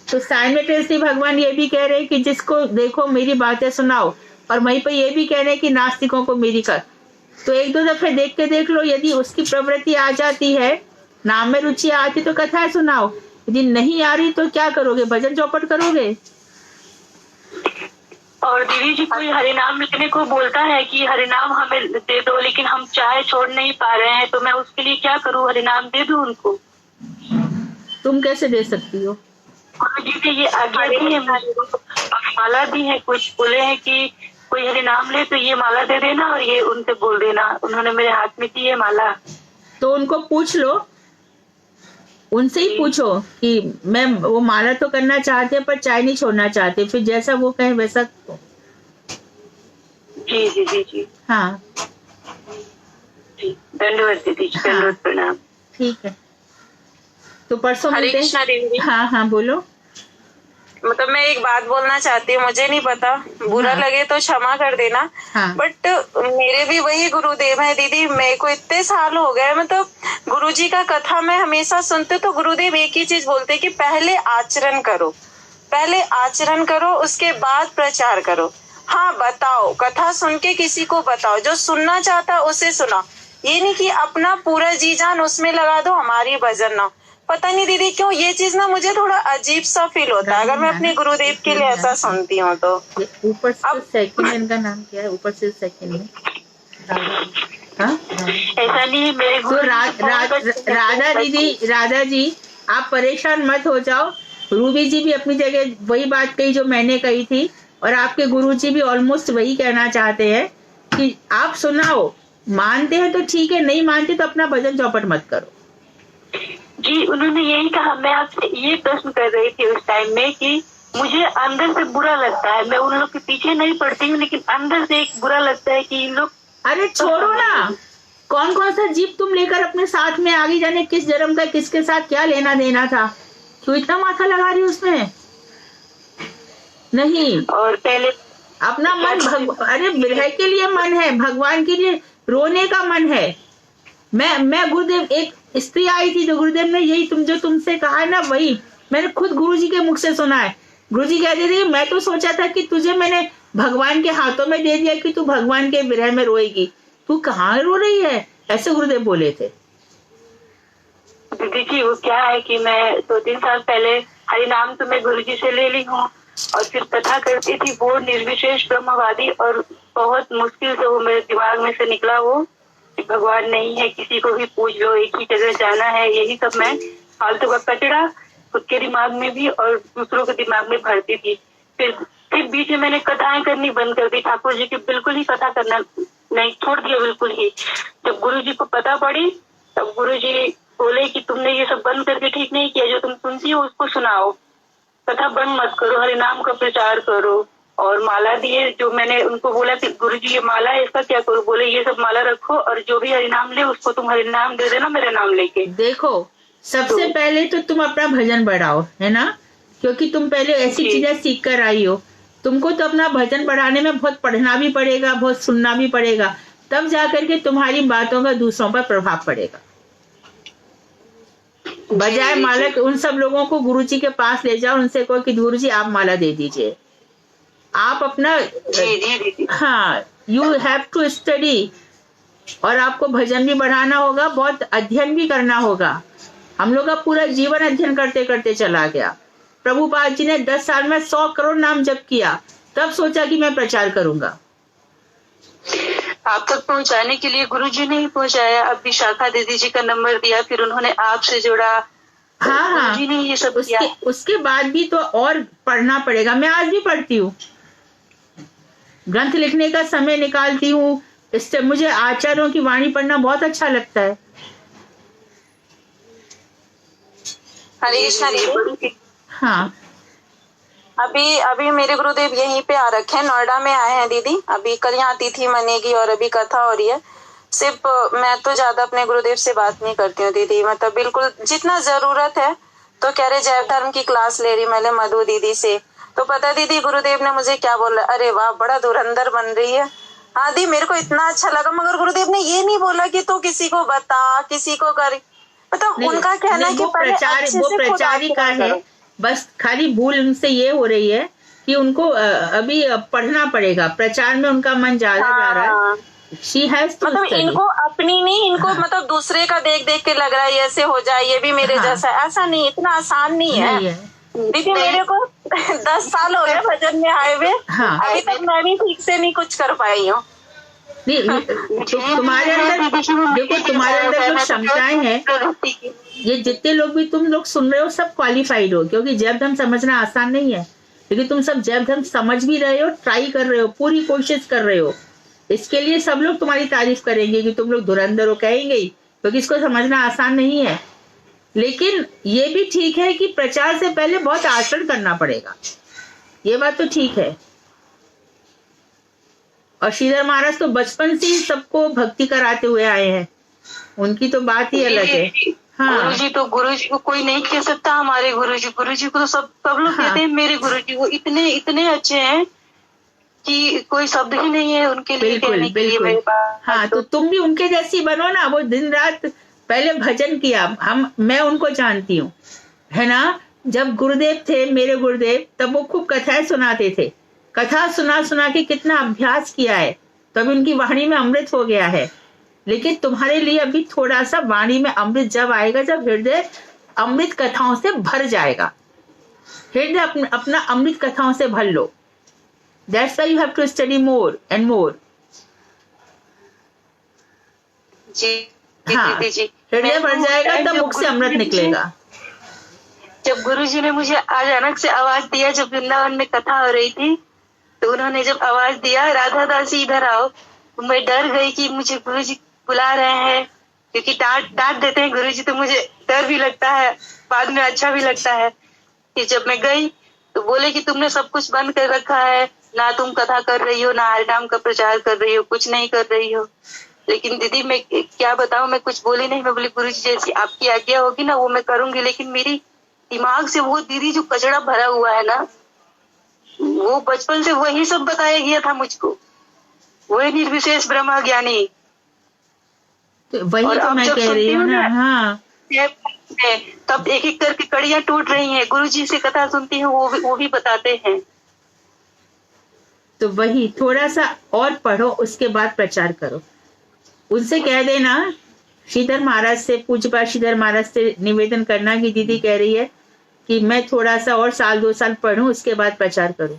Speaker 1: तो साइमल्टेनियसली भगवान ये भी कह रहे हैं कि जिसको देखो मेरी बातें सुनाओ, और वहीं पर ये भी कह रहे हैं कि नास्तिकों को मेरी कथा। तो एक दो दफे देख के देख लो, यदि उसकी प्रवृत्ति आ जाती है, नाम में रुचि आती तो कथाएं सुनाओ, यदि नहीं आ रही तो क्या करोगे, भजन चौपट करोगे।
Speaker 4: और दीदी जी कोई हरिनाम लिखने को बोलता है कि हरिनाम हमें दे दो, लेकिन हम चाय छोड़ नहीं पा रहे हैं, तो मैं उसके लिए क्या करूं, हरिनाम दे दूं उनको?
Speaker 1: तुम कैसे दे सकती हो?
Speaker 4: गुरु जी ने ये आज्ञा दी है, माला दी है, कुछ बोले हैं कि कोई हरिनाम ले तो ये माला दे देना और ये उनसे बोल देना। उन्होंने मेरे हाथ में दी है माला। तो
Speaker 1: उनको पूछ लो, उनसे ही पूछो कि मैं वो माला तो करना चाहते पर चाय नहीं छोड़ना चाहते, फिर जैसा वो कहे वैसा।
Speaker 4: जी जी जी जी
Speaker 1: हाँ
Speaker 4: धन्यवाद दीदी, धन्यवाद, प्रणाम।
Speaker 1: ठीक है, तो परसों
Speaker 5: हरे
Speaker 1: मिलते
Speaker 5: कृष्णा
Speaker 1: हैं।
Speaker 5: दीदी।
Speaker 1: हाँ हाँ बोलो।
Speaker 5: मतलब मैं एक बात बोलना चाहती हूँ, मुझे नहीं पता, बुरा लगे तो क्षमा कर देना।
Speaker 1: हाँ।
Speaker 5: बट मेरे भी वही गुरुदेव है दीदी, मेरे को इतने साल हो गए, मतलब गुरुजी का कथा मैं हमेशा सुनती हूँ तो गुरुदेव एक ही चीज बोलते कि पहले आचरण करो, उसके बाद प्रचार करो। हाँ बताओ, कथा सुन के किसी को बताओ, जो सुनना चाहता उसे सुनाओ, ये नहीं कि अपना पूरा जी जान उसमें लगा दो, हमारी भजन ना। पता नहीं दीदी क्यों ये चीज ना मुझे थोड़ा अजीब सा फील होता है अगर मैं अपने गुरुदेव के लिए ऐसा सुनती हूँ तो।
Speaker 1: ऊपर से सेकंड, इनका नाम क्या है ऊपर से सेकंड में?
Speaker 4: ऐसा नहीं, मेरे
Speaker 1: तो राधा जी आप परेशान मत हो जाओ। रूबी जी भी अपनी जगह वही बात कही जो मैंने कही थी, और आपके गुरु जी भी ऑलमोस्ट वही कहना चाहते हैं कि आप सुनाओ, मानते हैं तो ठीक है, नहीं मानते तो अपना भजन चौपट मत करो।
Speaker 4: जी उन्होंने यही कहा। मैं आपसे ये प्रश्न कर रही थी उस टाइम में कि मुझे अंदर से बुरा लगता है, मैं उन लोग के पीछे नहीं पड़ती हूँ, लेकिन अंदर से एक बुरा लगता है कि इन लोग।
Speaker 1: अरे छोड़ो ना, कौन कौन सा जीप तुम लेकर अपने साथ में आगे, जाने किस जन्म का किसके साथ क्या लेना देना था, तो इतना माथा लगा रही उसमें नहीं।
Speaker 4: और पहले
Speaker 1: अपना मन अरे विरह के लिए मन है, भगवान के लिए रोने का मन है। मैं गुरुदेव, एक स्त्री आई थी जो गुरुदेव ने यही जो तुमसे कहा है ना, वही मैंने खुद गुरुजी के मुख से सुना है। गुरुजी कहते थे मैं तो सोचा था कि तुझे मैंने भगवान के हाथों में दे दिया कि तू भगवान के विरह में रोएगी, तू कहाँ रो रही है, ऐसे गुरुदेव बोले थे।
Speaker 4: दीदी जी वो क्या है कि मैं 2-3 साल पहले हरिनाम तो मैं गुरुजी से ले ली हूँ, और फिर कथा करती थी, वो निर्विशेष ब्रह्मवादी, और बहुत मुश्किल से वो मेरे दिमाग में से निकला वो कि भगवान नहीं है, किसी को भी पूछ लो, एक ही जगह जाना है, यही सब मैं फालतू का कचरा खुद के दिमाग में भी और दूसरों के दिमाग में भरती थी। फिर बीच में मैंने कथाएं करनी बंद कर दी, ठाकुर जी की बिल्कुल ही कथा करना नहीं, छोड़ दिया बिल्कुल ही। जब गुरु जी को पता पड़ी तब गुरु जी बोले कि तुमने ये सब बंद करके ठीक नहीं किया, जो तुम सुनती हो उसको सुनाओ, कथा बंद मत करो, हरि नाम का प्रचार करो। और माला दिए, जो मैंने उनको बोला कि गुरुजी ये माला है, इसका क्या करूं? बोले ये सब माला रखो और जो भी हरि नाम ले उसको तुम हरि नाम दे देना मेरे नाम लेके।
Speaker 1: देखो, सबसे पहले तो तुम अपना भजन बढ़ाओ, है ना, क्योंकि तुम पहले ऐसी चीजें सीख कर आई हो। तुमको तो अपना भजन बढ़ाने में बहुत पढ़ना भी पड़ेगा, बहुत सुनना भी पड़ेगा, तब जाकर के तुम्हारी बातों का दूसरों पर प्रभाव पड़ेगा। बजाय माला के उन सब लोगों को गुरुजी के पास ले जाओ, उनसे कहो कि गुरुजी आप माला दे दीजिए। आप अपना, हाँ, यू हैव टू स्टडी, और आपको भजन भी बढ़ाना होगा, बहुत अध्ययन भी करना होगा। हम लोग का पूरा जीवन अध्ययन करते करते चला गया। प्रभुपाद जी ने 10 साल में 100 करोड़ नाम जप किया, तब सोचा कि मैं प्रचार करूंगा।
Speaker 4: आप तक पहुंचाने के लिए गुरुजी ने ही पहुंचाया। अब विशाखा दीदी जी का नंबर दिया, फिर उन्होंने आपसे जोड़ा।
Speaker 1: हाँ,
Speaker 4: गुरुजी ने ये सब किया।
Speaker 1: उसके बाद भी तो और पढ़ना पड़ेगा। मैं आज भी पढ़ती हूँ, ग्रंथ लिखने का समय निकालती हूँ। इससे मुझे आचार्यों की वाणी पढ़ना बहुत अच्छा लगता है।
Speaker 5: हरे कृष्णा दीदी।
Speaker 1: हाँ,
Speaker 5: अभी मेरे गुरुदेव यहीं पे आ रखे हैं, नोएडा में आए हैं दीदी। अभी कल यहाँ तिथि मनेगी और अभी कथा हो रही है। सिर्फ मैं तो ज्यादा अपने गुरुदेव से बात नहीं करती हूँ दीदी, मतलब बिल्कुल जितना जरूरत है। तो कह रहे जैव धर्म की क्लास ले रही मैंने मधु दीदी से, तो पता दीदी गुरुदेव ने मुझे क्या बोला, अरे वाह बड़ा धुरंधर बन रही है। हाँ दी, मेरे को इतना अच्छा लगा, मगर गुरुदेव ने ये नहीं बोला कि तू किसी को बता, किसी को कर, मतलब उनका कहना है कि पहले अच्छे से खुद
Speaker 1: प्रचारी का है। बस खाली भूल उनसे ये हो रही है कि उनको अभी पढ़ना पड़ेगा, प्रचार में उनका मन ज्यादा जा रहा है। She has to
Speaker 5: मतलब
Speaker 1: study.
Speaker 5: इनको अपनी नहीं, इनको मतलब दूसरे का देख देख के लग रहा है ऐसे हो जाए, ये भी मेरे जैसा है। ऐसा नहीं, इतना आसान नहीं है दीदी। मेरे को 10 साल हो गए भजन में आए हुए, अभी तक मैं भी ठीक से नहीं कुछ कर पाई हूँ।
Speaker 1: तुम्हारे अंदर देखो, तुम्हारे अंदर जो क्षमताएं हैं, ये जितने लोग भी तुम लोग सुन रहे हो सब क्वालिफाइड हो, क्योंकि जैव धर्म समझना आसान नहीं है। लेकिन तुम सब जैव धर्म समझ भी रहे हो, ट्राई कर रहे हो, पूरी कोशिश कर रहे हो। इसके लिए सब लोग तुम्हारी तारीफ करेंगे कि तुम लोग धुरंधर हो, कहेंगे ही, क्योंकि इसको समझना आसान नहीं है। लेकिन ये भी ठीक है कि प्रचार से पहले बहुत आचरण करना पड़ेगा, ये बात तो ठीक है। और श्रीधर महाराज तो बचपन से ही सबको भक्ति कराते हुए आए हैं, उनकी तो बात ही अलग है। हाँ,
Speaker 4: गुरुजी को कोई नहीं कह सकता हमारे गुरुजी को तो सब लोग कहते हैं मेरे गुरुजी। वो इतने अच्छे हैं कि कोई शब्द ही नहीं है उनके लिए कहने के लिए मेरे पास।
Speaker 1: हाँ, तो तुम भी उनके जैसी बनो ना। वो दिन रात पहले भजन किया, मैं उनको जानती हूँ, है ना। जब गुरुदेव थे मेरे गुरुदेव, तब वो खूब कथाएं सुनाते थे। कथा सुना के कितना अभ्यास किया है, तब उनकी वाणी में अमृत हो गया है। लेकिन तुम्हारे लिए अभी थोड़ा सा वाणी में अमृत जब आएगा, जब हृदय अमृत कथाओं से भर जाएगा। हृदय अपना अमृत कथाओं से भर लो। That's why you have to study more and more.
Speaker 4: जी
Speaker 1: हाँ, हृदय भर जाएगा तब मुख से अमृत निकलेगा।
Speaker 4: जब गुरुजी ने मुझे अचानक से आवाज दिया, जब वृंदावन में कथा हो रही थी, तो उन्होंने जब आवाज दिया राधा दासी इधर आओ, तो मैं डर गई कि मुझे गुरुजी बुला रहे हैं, क्योंकि डांट देते हैं गुरुजी, तो मुझे डर भी लगता है, बाद में अच्छा भी लगता है। कि जब मैं गई तो बोले कि तुमने सब कुछ बंद कर रखा है, ना तुम कथा कर रही हो, ना हरिनाम का प्रचार कर रही हो, कुछ नहीं कर रही हो। लेकिन दीदी मैं क्या बताऊं, मैं कुछ बोली नहीं। मैं बोली गुरुजी जैसी आपकी आज्ञा होगी ना वो मैं करूंगी। लेकिन मेरी दिमाग से वो दीदी जो कचड़ा भरा हुआ है ना, वो बचपन से वही सब बताया गया था मुझको, वही निर्विशेष ब्रह्म ज्ञानी।
Speaker 1: वही तो मैं कह रही हूँ ना। हाँ,
Speaker 4: तब एक एक करके कड़ियां टूट रही हैं। गुरुजी से कथा सुनती हूँ, वो भी बताते हैं।
Speaker 1: तो वही थोड़ा सा और पढ़ो, उसके बाद प्रचार करो। उनसे कह देना, श्रीधर महाराज से, पूज्यपाद श्रीधर महाराज से निवेदन करना कि दीदी कह रही है कि मैं थोड़ा सा और 1-2 साल पढूं, उसके बाद प्रचार करूं।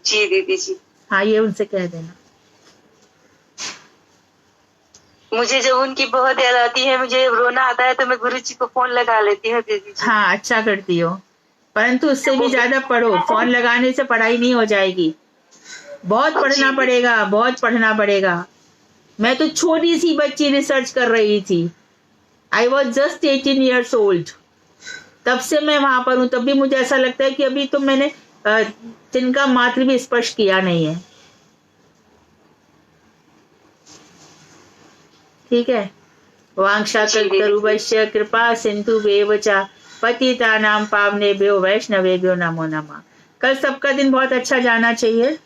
Speaker 4: जी दीदी जी।
Speaker 1: हाँ, ये उनसे कह देना।
Speaker 4: मुझे जब उनकी बहुत याद आती है, मुझे रोना आता है, तो मैं गुरुजी को फोन लगा लेती हूँ दीदी जी।
Speaker 1: हाँ, अच्छा करती हो, परंतु उससे भी ज्यादा पढ़ो। फोन लगाने से पढ़ाई नहीं हो जाएगी, बहुत पढ़ना पड़ेगा, बहुत पढ़ना पड़ेगा। मैं तो छोटी सी बच्ची रिसर्च कर रही थी, I was just 18 years old. तब से मैं वहां पर हूं. तब भी मुझे ऐसा लगता है कि अभी तो मैंने तिनका मात्र भी स्पर्श किया नहीं है. ठीक है. वांछा कल्पतरुभ्यश्च कृपा सिन्धुभ्येव च पतितानां पावनेभ्यो वैष्णवेभ्यो नमो नमः. कल सबका दिन बहुत अच्छा जाना चाहिए.